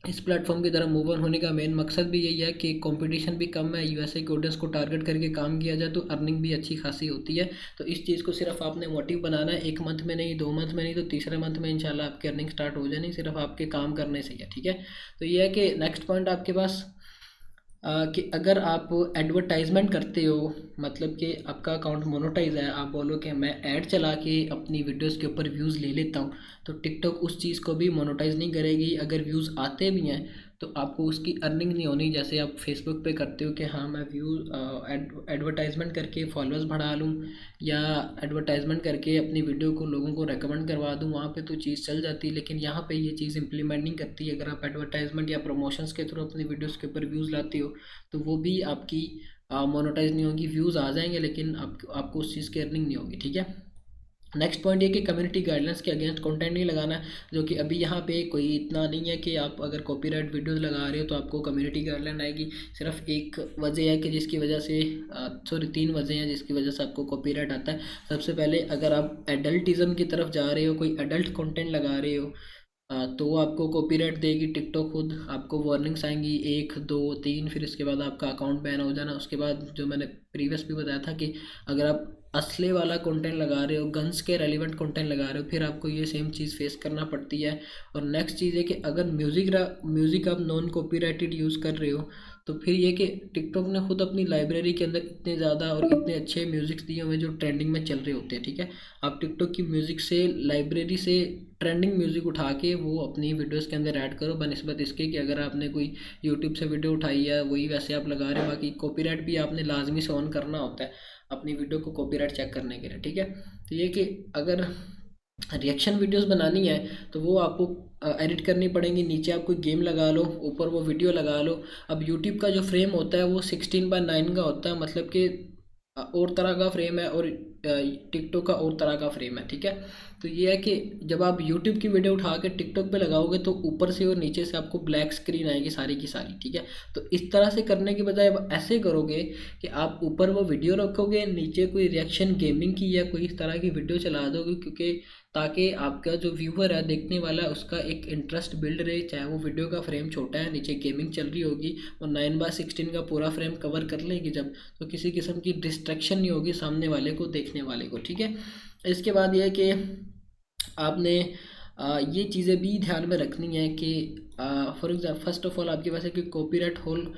इस प्लेटफॉर्म की तरफ मूव ऑन होने का मेन मकसद भी यही है कि कंपटीशन भी कम है, यूएसए के ऑडियंस को टारगेट करके काम किया जाए तो अर्निंग भी अच्छी खासी होती है। तो इस चीज़ को सिर्फ आपने मोटिव बनाना है, 1 मंथ में नहीं, 2 मंथ में नहीं, तो तीसरे मंथ में इंशाल्लाह आपकी अर्निंग स्टार्ट हो जानी, सिर्फ आपके काम करने से ही है, ठीक है। तो ये है कि नेक्स्ट पॉइंट आपके पास कि अगर आप एडवर्टाइजमेंट करते हो, मतलब कि आपका अकाउंट मोनेटाइज है, आप बोलो कि मैं ऐड चला के अपनी वीडियोस के ऊपर व्यूज़ ले लेता हूँ, तो टिकटॉक उस चीज़ को भी मोनेटाइज नहीं करेगी। अगर व्यूज़ आते भी हैं तो आपको उसकी अर्निंग नहीं होनी, जैसे आप फेसबुक पे करते हो कि हाँ मैं एडवर्टाइजमेंट करके फॉलोअर्स बढ़ा लूँ, या एडवर्टाइजमेंट करके अपनी वीडियो को लोगों को रेकमेंड करवा दूँ, वहाँ पे तो चीज़ चल जाती है। लेकिन यहाँ पे ये चीज़ इंप्लीमेंट नहीं करती। अगर आप एडवर्टाइजमेंट या प्रमोशंस के थ्रू अपनी वीडियोस के ऊपर व्यूज़ लाते हो तो वो भी आपकी मोनेटाइज नहीं होगी। व्यूज़ आ जाएंगे लेकिन आपको उस चीज़ की अर्निंग नहीं होगी, ठीक है। नेक्स्ट पॉइंट ये कि कम्युनिटी गाइडलाइंस के अगेंस्ट कंटेंट नहीं लगाना है, जो कि अभी यहाँ पे कोई इतना नहीं है कि आप अगर कॉपीराइट वीडियोस लगा रहे हो तो आपको कम्युनिटी गाइडलाइन आएगी। सिर्फ एक वजह है कि जिसकी वजह से सॉरी 3 वजह हैं जिसकी वजह से आपको कॉपीराइट आता है। सबसे पहले अगर आप एडल्टिज़म की तरफ जा रहे हो, कोई एडल्ट कंटेंट लगा रहे हो, तो आपको कॉपीराइट देगी टिकटॉक खुद, आपको वार्निंग्स आएंगी 1 2 3, फिर इसके बाद आपका अकाउंट बैन हो जाना। उसके बाद जो मैंने प्रीवियस भी बताया था कि अगर आप असली वाला कंटेंट लगा रहे हो, गन्स के रेलिवेंट कंटेंट लगा रहे हो, फिर आपको ये सेम चीज़ फेस करना पड़ती है। और नेक्स्ट चीज़ है कि अगर म्यूज़िक आप नॉन कॉपीराइटेड यूज़ कर रहे हो, तो फिर ये कि टिकटॉक ने खुद अपनी लाइब्रेरी के अंदर इतने ज़्यादा और इतने अच्छे म्यूज़िक्स दिए हुए हैं जो ट्रेंडिंग में चल रहे होते हैं, ठीक है। आप टिकटॉक की म्यूज़िक से, लाइब्रेरी से ट्रेंडिंग म्यूज़िक उठा के वो अपनी वीडियोस के अंदर ऐड करो, बनिस्बत इसके कि अगर आपने कोई यूट्यूब से वीडियो उठाई है वही वैसे आप लगा रहे हो। बाकी कॉपीराइट भी आपने लाजमी से ऑन करना होता है अपनी वीडियो को कॉपीराइट चेक करने के लिए, ठीक है। तो ये कि अगर रिएक्शन वीडियोस बनानी है तो वो आपको एडिट करनी पड़ेंगी। नीचे आप कोई गेम लगा लो, ऊपर वो वीडियो लगा लो। अब यूट्यूब का जो फ्रेम होता है वो 16:9 का होता है, मतलब कि और तरह का फ्रेम है और टिकटॉक का और तरह का फ्रेम है, ठीक है। तो ये है कि जब आप यूट्यूब की वीडियो उठा के टिकटॉक पे लगाओगे तो ऊपर से और नीचे से आपको ब्लैक स्क्रीन आएगी सारी की सारी, ठीक है। तो इस तरह से करने के बजाय आप ऐसे करोगे कि आप ऊपर वो वीडियो रखोगे, नीचे कोई रिएक्शन गेमिंग की या कोई इस तरह की वीडियो चला दोगे, क्योंकि ताकि आपका जो व्यूअर है देखने वाला है उसका एक इंटरेस्ट बिल्ड रहे, चाहे वो वीडियो का फ्रेम छोटा है, नीचे गेमिंग चल रही होगी और 9/16 का पूरा फ्रेम कवर कर लेगी जब, तो किसी किस्म की डिस्ट्रैक्शन नहीं होगी सामने वाले को, देखने वाले को, ठीक है। इसके बाद ये है कि आपने ये चीज़ें भी ध्यान में रखनी है कि for example first of all आपके पास है कि copyright whole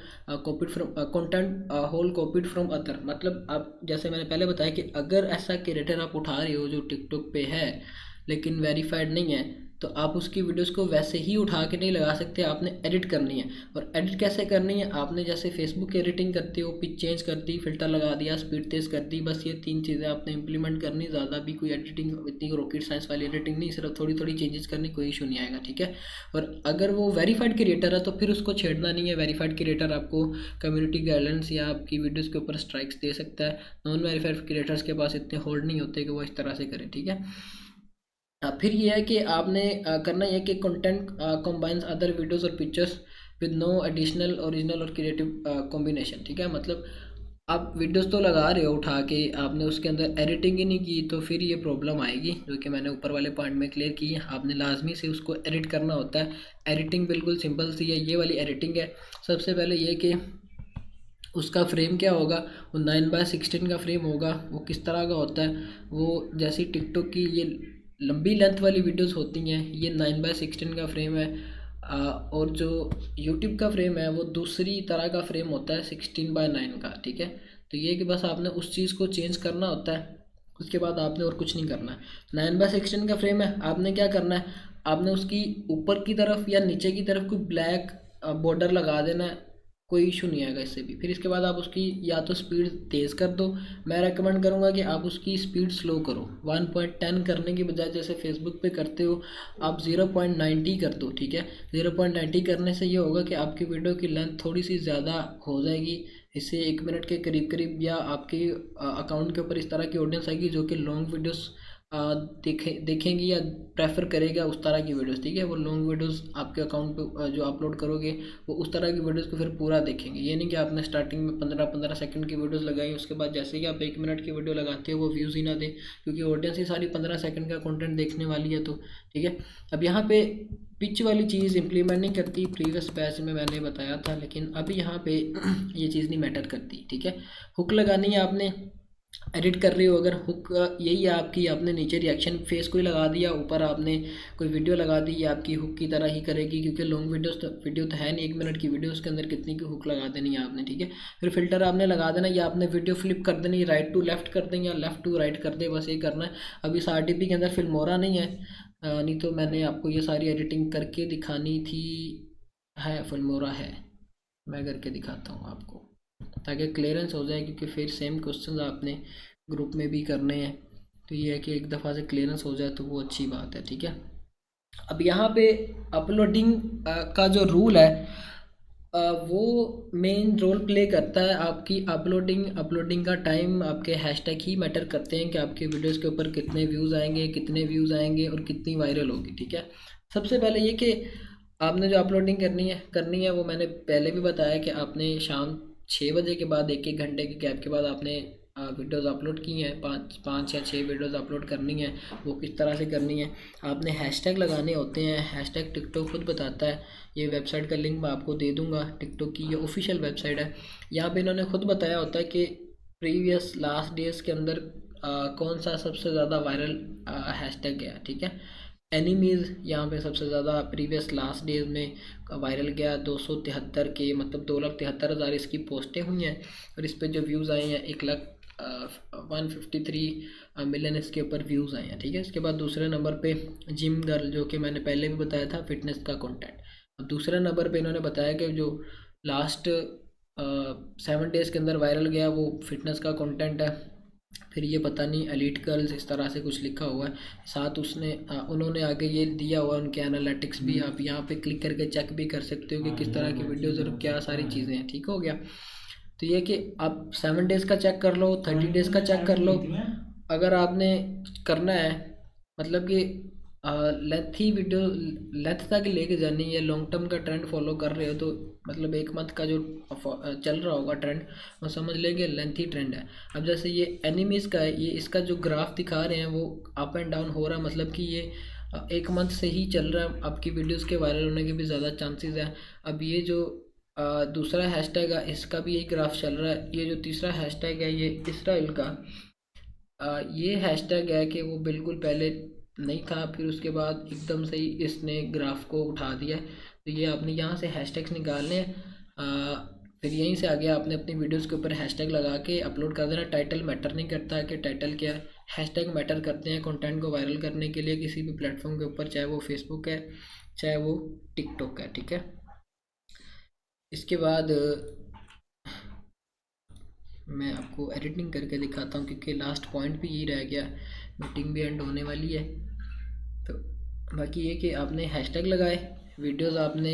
copied from content whole copied from other, मतलब आप जैसे मैंने पहले बताया कि अगर ऐसा क्रिएटर आप उठा रहे हो जो टिकटॉक पे है लेकिन वेरीफाइड नहीं है, तो आप उसकी वीडियोस को वैसे ही उठा के नहीं लगा सकते, आपने एडिट करनी है। और एडिट कैसे करनी है, आपने जैसे फेसबुक की एडिटिंग करते हो, पिच चेंज कर दी, फिल्टर लगा दिया, स्पीड तेज़ कर दी, बस ये 3 चीज़ें आपने इंप्लीमेंट करनी, ज़्यादा भी कोई एडिटिंग इतनी रॉकेट साइंस वाली एडिटिंग नहीं, सिर्फ थोड़ी थोड़ी चेंजेस करनी, कोई इशू नहीं आएगा, ठीक है। और अगर वो वेरीफाइड क्रिएटर है तो फिर उसको छेड़ना नहीं है। वेरीफाइड क्रिएटर आपको कम्युनिटी गाइडलाइंस या आपकी वीडियोज़ के ऊपर स्ट्राइक्स दे सकता है, नॉन वेरीफाइड क्रिएटर्स के पास इतने होल्ड नहीं होते कि वो इस तरह से करें, ठीक है। फिर ये है कि आपने करना ये है कि कंटेंट कंबाइंस अदर वीडियोस और pictures with no additional original और क्रिएटिव कॉम्बिनेशन, ठीक है। मतलब आप वीडियोस तो लगा रहे हो उठा के, आपने उसके अंदर एडिटिंग ही नहीं की तो फिर ये प्रॉब्लम आएगी, जो कि मैंने ऊपर वाले पॉइंट में क्लियर की है। आपने लाजमी से उसको एडिट करना होता है। एडिटिंग बिल्कुल सिंपल सी है, ये वाली एडिटिंग है। सबसे पहले ये कि उसका फ्रेम क्या होगा, वो 9/16 का फ्रेम होगा। वो किस तरह का होता है, वो जैसी टिकटॉक की ये लंबी लेंथ वाली वीडियोस होती हैं, ये 9/16 का फ्रेम है। और जो यूट्यूब का फ्रेम है वो दूसरी तरह का फ्रेम होता है 16/9 का, ठीक है। तो ये कि बस आपने उस चीज़ को चेंज करना होता है, उसके बाद आपने और कुछ नहीं करना है। 9/16 का फ्रेम है, आपने क्या करना है, आपने उसकी ऊपर की तरफ या नीचे की तरफ कोई ब्लैक बॉर्डर लगा देना है, कोई इशू नहीं आएगा इससे भी। फिर इसके बाद आप उसकी या तो स्पीड तेज़ कर दो, मैं रेकमेंड करूँगा कि आप उसकी स्पीड स्लो करो। 1.10 करने की बजाय जैसे फेसबुक पे करते हो आप 0.90 कर दो, ठीक है। 0.90 करने से ये होगा कि आपकी वीडियो की लेंथ थोड़ी सी ज़्यादा हो जाएगी, इससे 1 मिनट के करीब करीब, या आपके अकाउंट के ऊपर इस तरह की ऑडियंस आएगी जो कि लॉन्ग वीडियोस देखेंगी या प्रेफर करेगा उस तरह की वीडियोस, ठीक है। वो लॉन्ग वीडियोस आपके अकाउंट पे जो अपलोड करोगे वो उस तरह की वीडियोस को फिर पूरा देखेंगे। ये नहीं कि आपने स्टार्टिंग में 15-15 सेकंड की वीडियोस लगाई, उसके बाद जैसे ही आप 1 मिनट की वीडियो लगाते हो वो व्यूज़ ही ना दे, क्योंकि ऑडियंस ही सारी 15 सेकंड का कंटेंट देखने वाली है, तो ठीक है। अब यहाँ पे पिच वाली चीज़ इंप्लीमेंट नहीं करती, प्रीवियस बैच में मैंने बताया था, लेकिन अभी यहाँ पे ये चीज़ नहीं मैटर करती, ठीक है। हुक लगानी है आपने, एडिट कर रहे हो अगर, हुक यही है आपकी, आपने नीचे रिएक्शन फेस को ही लगा दिया, ऊपर आपने कोई वीडियो लगा दी, ये आपकी हुक की तरह ही करेगी, क्योंकि लॉन्ग वीडियो तो है नहीं, 1 मिनट की वीडियो, उसके अंदर कितनी की हुक लगा देनी है आपने, ठीक है। फिर फिल्टर आपने लगा देना, या आपने वीडियो फ्लिप कर देनी, राइट टू लेफ्ट कर दें या लेफ्ट टू राइट कर दें, बस ये करना है। अब इस RTP के अंदर फिल्मोरा नहीं है, नहीं तो मैंने आपको ये सारी एडिटिंग करके दिखानी थी। है, फिल्मोरा है, मैं करके दिखाता हूँ आपको ताकि क्लियरेंस हो जाए, क्योंकि फिर सेम क्वेश्चन आपने ग्रुप में भी करने हैं, तो ये है कि एक दफ़ा से क्लियरेंस हो जाए तो वो अच्छी बात है, ठीक है। अब यहाँ पे अपलोडिंग का जो रूल है वो मेन रोल प्ले करता है। आपकी अपलोडिंग का टाइम, आपके हैशटैग ही मैटर करते हैं कि आपके वीडियोस के ऊपर कितने व्यूज़ आएंगे और कितनी वायरल होगी, ठीक है। सबसे पहले ये कि आपने जो अपलोडिंग करनी है वो मैंने पहले भी बताया कि आपने शाम 6 बजे के बाद 1-1 घंटे के गैप के बाद आपने वीडियोस अपलोड की हैं, 5 या 6 वीडियोस अपलोड करनी है। वो किस तरह से करनी है, आपने हैशटैग लगाने होते हैं। हैशटैग टिकटॉक खुद बताता है, ये वेबसाइट का लिंक मैं आपको दे दूंगा, टिकटॉक की ये ऑफिशियल वेबसाइट है। यहाँ पे इन्होंने खुद बताया होता है कि प्रीवियस लास्ट डेज के अंदर कौन सा सबसे ज़्यादा वायरल हैशटैग गया, ठीक है। एनिमीज़ यहाँ पे सबसे ज़्यादा प्रीवियस लास्ट डेज में वायरल गया, 273 के, मतलब 2,73,000 इसकी पोस्टें हुई हैं, और इस पर जो व्यूज़ आए हैं 1,153 मिलियन इसके ऊपर व्यूज़ आए हैं, ठीक है। इसके बाद दूसरे नंबर पे जिम गर्ल, जो कि मैंने पहले भी बताया था, फिटनेस का कंटेंट। अब दूसरे नंबर पे इन्होंने बताया कि जो लास्ट 7 डेज़ के अंदर वायरल गया वो फिटनेस का कंटेंट है। फिर ये पता नहीं एलीट गर्ल्स इस तरह से कुछ लिखा हुआ है, साथ उन्होंने आगे ये दिया हुआ उनके एनालिटिक्स भी, आप यहाँ पे क्लिक करके चेक भी कर सकते हो कि किस तरह की वीडियोज़ और क्या सारी चीज़ें हैं, ठीक हो गया। तो ये कि आप 7 डेज़ का चेक कर लो, 30 डेज़ का चेक कर लो। अगर आपने करना है मतलब कि लेंथ ही वीडियो लेंथ तक लेके जानी है, लॉन्ग टर्म का ट्रेंड फॉलो कर रहे हो तो मतलब 1 मंथ का जो चल रहा होगा ट्रेंड वो समझ लेंगे लेंथ ही ट्रेंड है। अब जैसे ये एनिमीज़ का है, ये इसका जो ग्राफ दिखा रहे हैं वो अप एंड डाउन हो रहा है, मतलब कि ये 1 मंथ से ही चल रहा है। आपकी वीडियोस के वायरल होने के भी ज़्यादा चांसेस हैं। अब ये जो दूसरा हैशटैग है इसका भी यही ग्राफ चल रहा है। ये जो तीसरा हैशटैग है ये इसराइल का, ये हैशटैग है कि वो बिल्कुल पहले नहीं था, फिर उसके बाद एकदम से ही इसने ग्राफ को उठा दिया है। तो ये आपने यहाँ से हैशटैग्स निकालने हैं, फिर यहीं से आगे आपने अपनी वीडियोस के ऊपर हैशटैग लगा के अपलोड कर देना। टाइटल मैटर नहीं करता है कि टाइटल क्या है, हैशटैग मैटर करते हैं कंटेंट को वायरल करने के लिए किसी भी प्लेटफॉर्म के ऊपर, चाहे वो फेसबुक है चाहे वो टिकटॉक है, ठीक है। इसके बाद मैं आपको एडिटिंग करके दिखाता हूँ क्योंकि लास्ट पॉइंट भी यही रह गया, मीटिंग भी एंड होने वाली है। तो बाकी ये कि आपने हैशटैग लगाए, वीडियोस आपने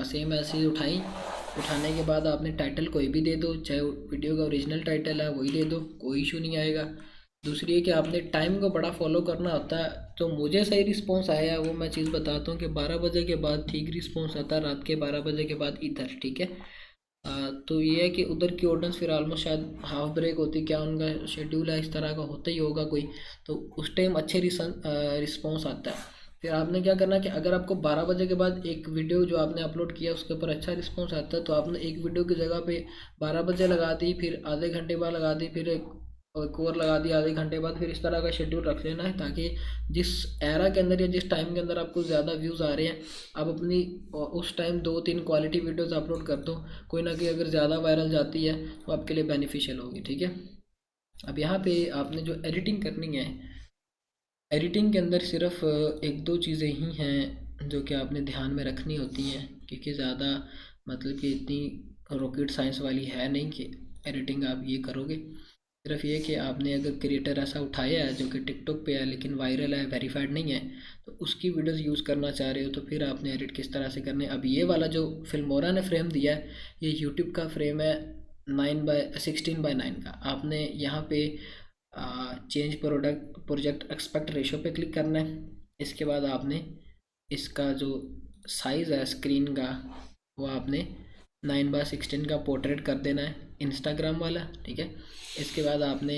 सेम ऐसे ही उठाई, उठाने के बाद आपने टाइटल कोई भी दे दो, चाहे वीडियो का ओरिजिनल टाइटल है वही दे दो, कोई इशू नहीं आएगा। दूसरी है कि आपने टाइम को बड़ा फॉलो करना होता है। तो मुझे सही रिस्पॉन्स आया है वो मैं चीज़ बताता हूँ कि 12 बजे के बाद ठीक रिस्पॉन्स आता है, रात के 12 बजे के बाद इधर, ठीक है। तो ये है कि उधर की ऑडियंस फिर ऑलमोस्ट शायद हाफ ब्रेक होती, क्या उनका शेड्यूल है इस तरह का होता ही होगा कोई, तो उस टाइम अच्छे रिस्पॉन्स आता है। फिर आपने क्या करना कि अगर आपको 12 बजे के बाद एक वीडियो जो आपने अपलोड किया उसके ऊपर अच्छा रिस्पॉन्स आता है तो आपने एक वीडियो की जगह पे 12 बजे लगा दी, फिर आधे घंटे बाद लगा दी, फिर एक और लगा दी आधे घंटे बाद, फिर इस तरह का शेड्यूल रख लेना है ताकि जिस एरा के अंदर या जिस टाइम के अंदर आपको ज़्यादा व्यूज़ आ रहे हैं आप अपनी उस टाइम 2-3 क्वालिटी वीडियोस अपलोड कर दो। कोई ना कोई अगर ज़्यादा वायरल जाती है तो आपके लिए बेनिफिशियल होगी, ठीक है। अब यहाँ पे आपने जो एडिटिंग करनी है, एडिटिंग के अंदर सिर्फ एक दो चीज़ें ही हैं जो कि आपने ध्यान में रखनी होती हैं, क्योंकि ज़्यादा मतलब कि इतनी रॉकेट साइंस वाली है नहीं कि एडिटिंग आप ये करोगे। सिर्फ ये कि आपने अगर क्रिएटर ऐसा उठाया है जो कि टिकटॉक पे है लेकिन वायरल है, वेरीफाइड नहीं है, तो उसकी वीडियोस यूज़ करना चाह रहे हो तो फिर आपने एडिट किस तरह से करने। अब ये वाला जो फिल्मोरा ने फ्रेम दिया है ये यूट्यूब का फ्रेम है 9/16/9 का। आपने यहाँ पे चेंज प्रोजेक्ट एक्सपेक्ट रेशो पे क्लिक करना है। इसके बाद आपने इसका जो साइज़ है स्क्रीन का वो आपने 9/16 का पोर्ट्रेट कर देना है, इंस्टाग्राम वाला, ठीक है। इसके बाद आपने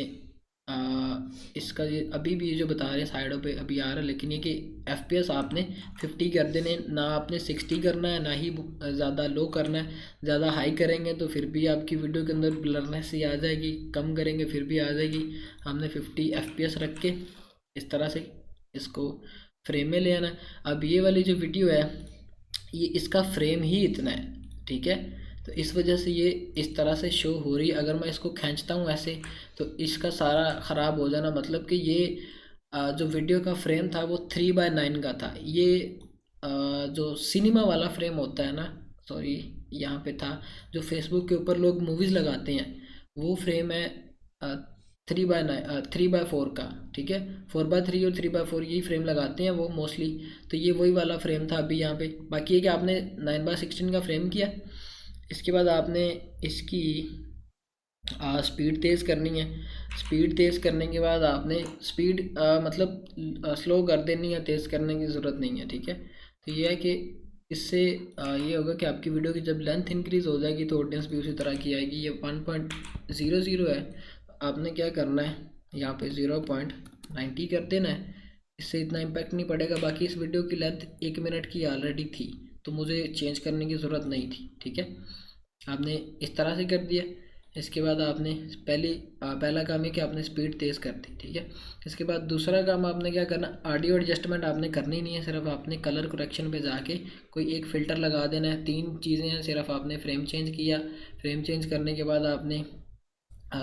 इसका ये अभी भी ये जो बता रहे हैं साइडों पे अभी आ रहा है, लेकिन ये कि FPS आपने 50 कर देने, ना आपने 60 करना है ना ही ज़्यादा लो करना है। ज़्यादा हाई करेंगे तो फिर भी आपकी वीडियो के अंदर ब्लरनेस ही आ जाएगी, कम करेंगे फिर भी आ जाएगी। हमने 50 FPS रख के इस तरह से इसको फ्रेम में ले आना है। अब ये वाली जो वीडियो है ये इसका फ्रेम ही इतना है, ठीक है। तो इस वजह से ये इस तरह से शो हो रही है। अगर मैं इसको खींचता हूँ ऐसे तो इसका सारा ख़राब हो जाना, मतलब कि ये जो वीडियो का फ्रेम था वो 3/9 का था। ये जो सिनेमा वाला फ्रेम होता है ना, सॉरी यहाँ पे था जो फेसबुक के ऊपर लोग मूवीज़ लगाते हैं वो फ्रेम है 3/4 का, ठीक है। 4/3 और 3/4 यही फ्रेम लगाते हैं वो मोस्टली। तो ये वही वाला फ्रेम था अभी यहाँ पे। बाकी है कि आपने 9/16 का फ्रेम किया। इसके बाद आपने इसकी स्पीड तेज़ करनी है। स्पीड तेज़ करने के बाद आपने स्पीड मतलब स्लो कर देनी है, तेज़ करने की ज़रूरत नहीं है, ठीक है। तो ये है कि इससे ये होगा कि आपकी वीडियो की जब लेंथ इंक्रीज़ हो जाएगी तो ऑडियंस भी उसी तरह की आएगी। ये 1.00 है, आपने क्या करना है यहाँ पे 0.90 कर देना है। इससे इतना इम्पैक्ट नहीं पड़ेगा। बाकी इस वीडियो की लेंथ 1 मिनट की ऑलरेडी थी तो मुझे चेंज करने की ज़रूरत नहीं थी, ठीक है। आपने इस तरह से कर दिया। इसके बाद आपने पहला काम है कि आपने स्पीड तेज़ कर दी, ठीक है। इसके बाद दूसरा काम आपने क्या करना, ऑडियो एडजस्टमेंट आपने करनी नहीं है, सिर्फ आपने कलर करेक्शन पे जाके कोई एक फ़िल्टर लगा देना है। 3 चीज़ें हैं, सिर्फ आपने फ्रेम चेंज किया, फ्रेम चेंज करने के बाद आपने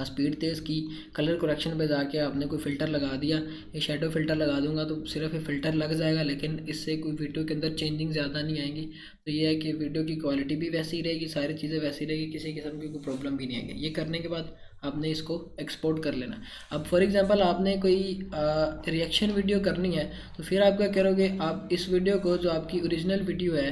स्पीड तेज़ की, कलर करेक्शन पे जाके आपने कोई फ़िल्टर लगा दिया। ये शेडो फ़िल्टर लगा दूंगा तो सिर्फ ये फ़िल्टर लग जाएगा लेकिन इससे कोई वीडियो के अंदर चेंजिंग ज़्यादा नहीं आएगी। तो ये है कि वीडियो की क्वालिटी भी वैसी रहेगी, सारी चीज़ें वैसी रहेगी, किसी किस्म की कोई प्रॉब्लम भी नहीं आएगी। ये करने के बाद आपने इसको एक्सपोर्ट कर लेना। अब फॉर एग्जांपल आपने कोई रिएक्शन वीडियो करनी है तो फिर आप क्या करोगे, आप इस वीडियो को जो आपकी ओरिजिनल वीडियो है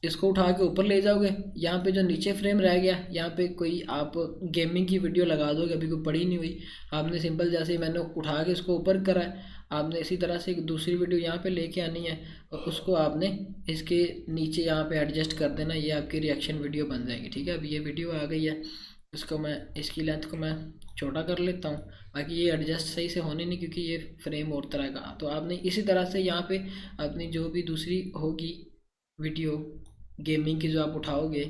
इसको उठा के ऊपर ले जाओगे, यहाँ पे जो नीचे फ्रेम रह गया यहाँ पे कोई आप गेमिंग की वीडियो लगा दोगे, अभी कोई बड़ी नहीं हुई, आपने सिंपल जैसे ही मैंने उठा के इसको ऊपर करा है, आपने इसी तरह से एक दूसरी वीडियो यहाँ पे लेके आनी है और उसको आपने इसके नीचे यहाँ पे एडजस्ट कर देना, ये आपकी रिएक्शन वीडियो बन जाएगी। ठीक है, अभी ये वीडियो आ गई है, इसको मैं इसकी लेंथ को मैं छोटा कर लेता हूँ, बाकी ये एडजस्ट सही से होने नहीं क्योंकि ये फ्रेम और तरह का। तो आपने इसी तरह से यहाँ पे अपनी जो भी दूसरी होगी वीडियो गेमिंग की जो आप उठाओगे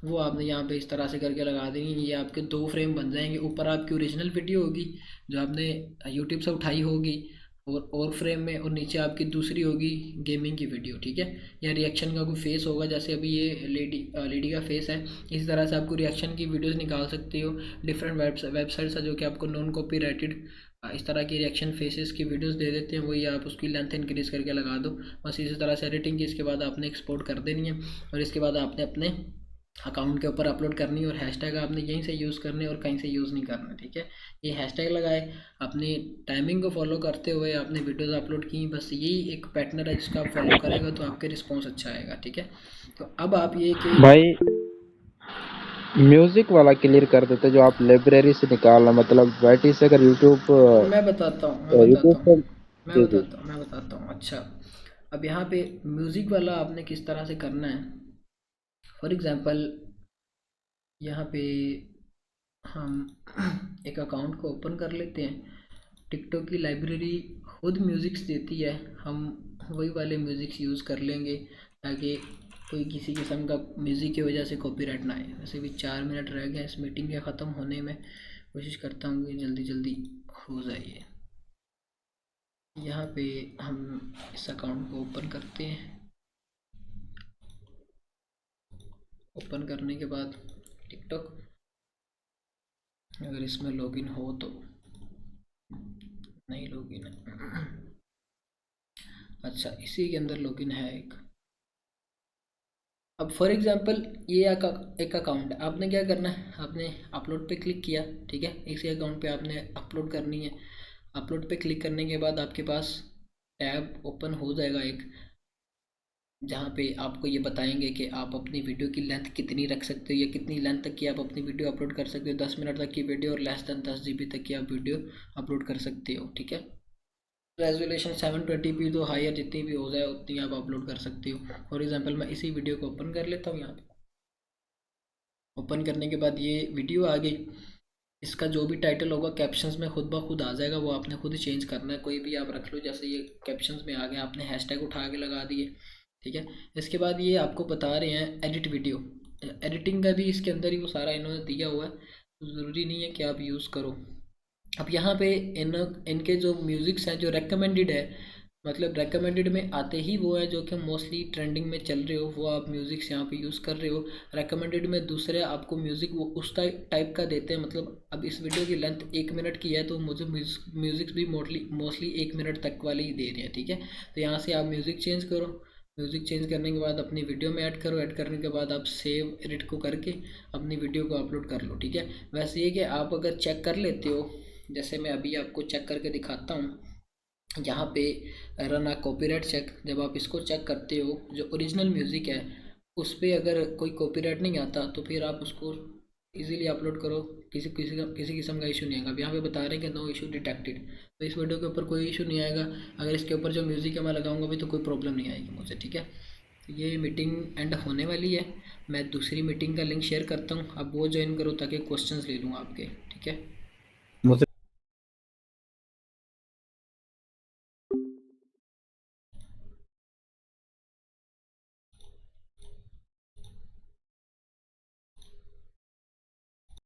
वो आपने यहाँ पे इस तरह से करके लगा देंगे, ये आपके 2 फ्रेम बन जाएंगे। ऊपर आपकी ओरिजिनल वीडियो होगी जो आपने यूट्यूब से उठाई होगी और फ्रेम में, और नीचे आपकी दूसरी होगी गेमिंग की वीडियो। ठीक है, या रिएक्शन का कोई फेस होगा, जैसे अभी ये लेडी का फेस है, इसी तरह से आपको रिएक्शन की वीडियोस निकाल सकते हो। डिफरेंट वेबसाइट्स है जो कि आपको नॉन कॉपीराइटेड इस तरह की रिएक्शन फेसेस की वीडियोस दे देते हैं, वही आप उसकी लेंथ इंक्रीज करके लगा दो। बस इसी तरह से एडिटिंग की इसके बाद आपने एक्सपोर्ट कर देनी है और इसके बाद आपने अपने अकाउंट के ऊपर अपलोड करनी है और हैशटैग आपने यहीं से यूज़ करने और कहीं से यूज़ नहीं करना। ठीक है, ये हैशटैग लगाए, अपनी टाइमिंग को फॉलो करते हुए आपने वीडियोस अपलोड की, बस यही एक पैटर्न है जिसका आप फॉलो करेगा तो आपके रिस्पॉन्स अच्छा आएगा। ठीक है, तो अब आप ये कि भाई म्यूजिक वाला क्लियर कर देते जो आप लाइब्रेरी से निकालना, मतलब वाईटी से अगर यूट्यूब मैं बताता हूँ यूट्यूब पर। जी जी। मैं बताता हूँ। अच्छा, अब यहाँ पे म्यूज़िक वाला आपने किस तरह से करना है, फॉर एग्ज़ाम्पल यहाँ पे हम एक अकाउंट को ओपन कर लेते हैं। टिकटॉक की लाइब्रेरी खुद म्यूज़िक्स देती है, हम वही वाले म्यूज़िक्स यूज़ कर लेंगे ताकि कोई किसी किस्म का म्यूज़िक की वजह से कॉपीराइट ना आए। वैसे भी 4 मिनट रह गए इस मीटिंग के ख़त्म होने में, कोशिश करता हूँ कि जल्दी जल्दी हो जाए। यहाँ पे हम इस अकाउंट को ओपन करते हैं। ओपन करने के बाद टिकटॉक, अगर इसमें लॉगिन हो तो, नहीं लॉगिन है। अच्छा, इसी के अंदर लॉगिन है एक। अब फॉर एग्जांपल ये एक अकाउंट है, आपने क्या करना है, आपने अपलोड पे क्लिक किया। ठीक है, इसी अकाउंट पे आपने अपलोड करनी है। अपलोड पे क्लिक करने के बाद आपके पास टैब ओपन हो जाएगा एक, जहाँ पे आपको ये बताएंगे कि आप अपनी वीडियो की लेंथ कितनी रख सकते हो या कितनी लेंथ तक की आप अपनी वीडियो अपलोड कर सकते हो। 10 मिनट तक की वीडियो और लेस दैन 10 GB तक की आप वीडियो अपलोड कर सकते हो। ठीक है, रेजोल्यूशन 720p, तो हायर जितनी भी हो जाए उतनी आप अपलोड कर सकते हो। फॉर एग्जांपल मैं इसी वीडियो को ओपन कर लेता हूँ। यहाँ पे ओपन करने के बाद ये वीडियो आ गई, इसका जो भी टाइटल होगा कैप्शंस में खुद ब खुद आ जाएगा, वो आपने खुद चेंज करना है, कोई भी आप रख लो। जैसे ये कैप्शंस में आ गया, आपने हैशटैग उठा के लगा दिए। ठीक है, इसके बाद ये आपको बता रहे हैं एडिट वीडियो, एडिटिंग का भी इसके अंदर ही वो सारा इन्होंने दिया हुआ है, तो ज़रूरी नहीं है कि आप यूज़ करो। अब यहाँ पे इनके जो म्यूज़िक्स हैं जो रेकमेंडेड है, मतलब रेकमेंडेड में आते ही वो है जो कि मोस्टली ट्रेंडिंग में चल रहे हो, वो आप म्यूज़िक्स यहाँ पे यूज़ कर रहे हो। रेकमेंडेड में दूसरे आपको म्यूज़िक वो उस टाइप का देते हैं, मतलब अब इस वीडियो की लेंथ 1 मिनट की है तो मुझे म्यूज़िक्स भी मोस्टली 1 मिनट तक वाले ही दे रहे हैं। ठीक है, तो यहाँ से आप म्यूज़िक चेंज करो, म्यूज़िक चेंज करने के बाद अपनी वीडियो में ऐड करो, ऐड करने के बाद आप सेव एडिट को करके अपनी वीडियो को अपलोड कर लो। ठीक है, वैसे ये कि आप अगर चेक कर लेते हो, जैसे मैं अभी आपको चेक करके दिखाता हूँ, यहाँ पे रन आ कॉपीराइट चेक, जब आप इसको चेक करते हो जो ओरिजिनल म्यूज़िक है उस पर अगर कोई कॉपीराइट नहीं आता तो फिर आप उसको इजीली अपलोड करो, किसी किस्म का इशू नहीं आएगा। अब यहाँ पे बता रहे हैं कि नो इशू डिटेक्टेड, तो इस वीडियो के ऊपर कोई इशू नहीं आएगा। अगर इसके ऊपर जो म्यूज़िक है मैं लगाऊंगा भी तो कोई प्रॉब्लम नहीं आएगी मुझे। ठीक है, तो ये मीटिंग एंड होने वाली है, मैं दूसरी मीटिंग का लिंक शेयर करता हूँ, आप वो ज्वाइन करो ताकि क्वेश्चंस ले लूँ आपके। ठीक है।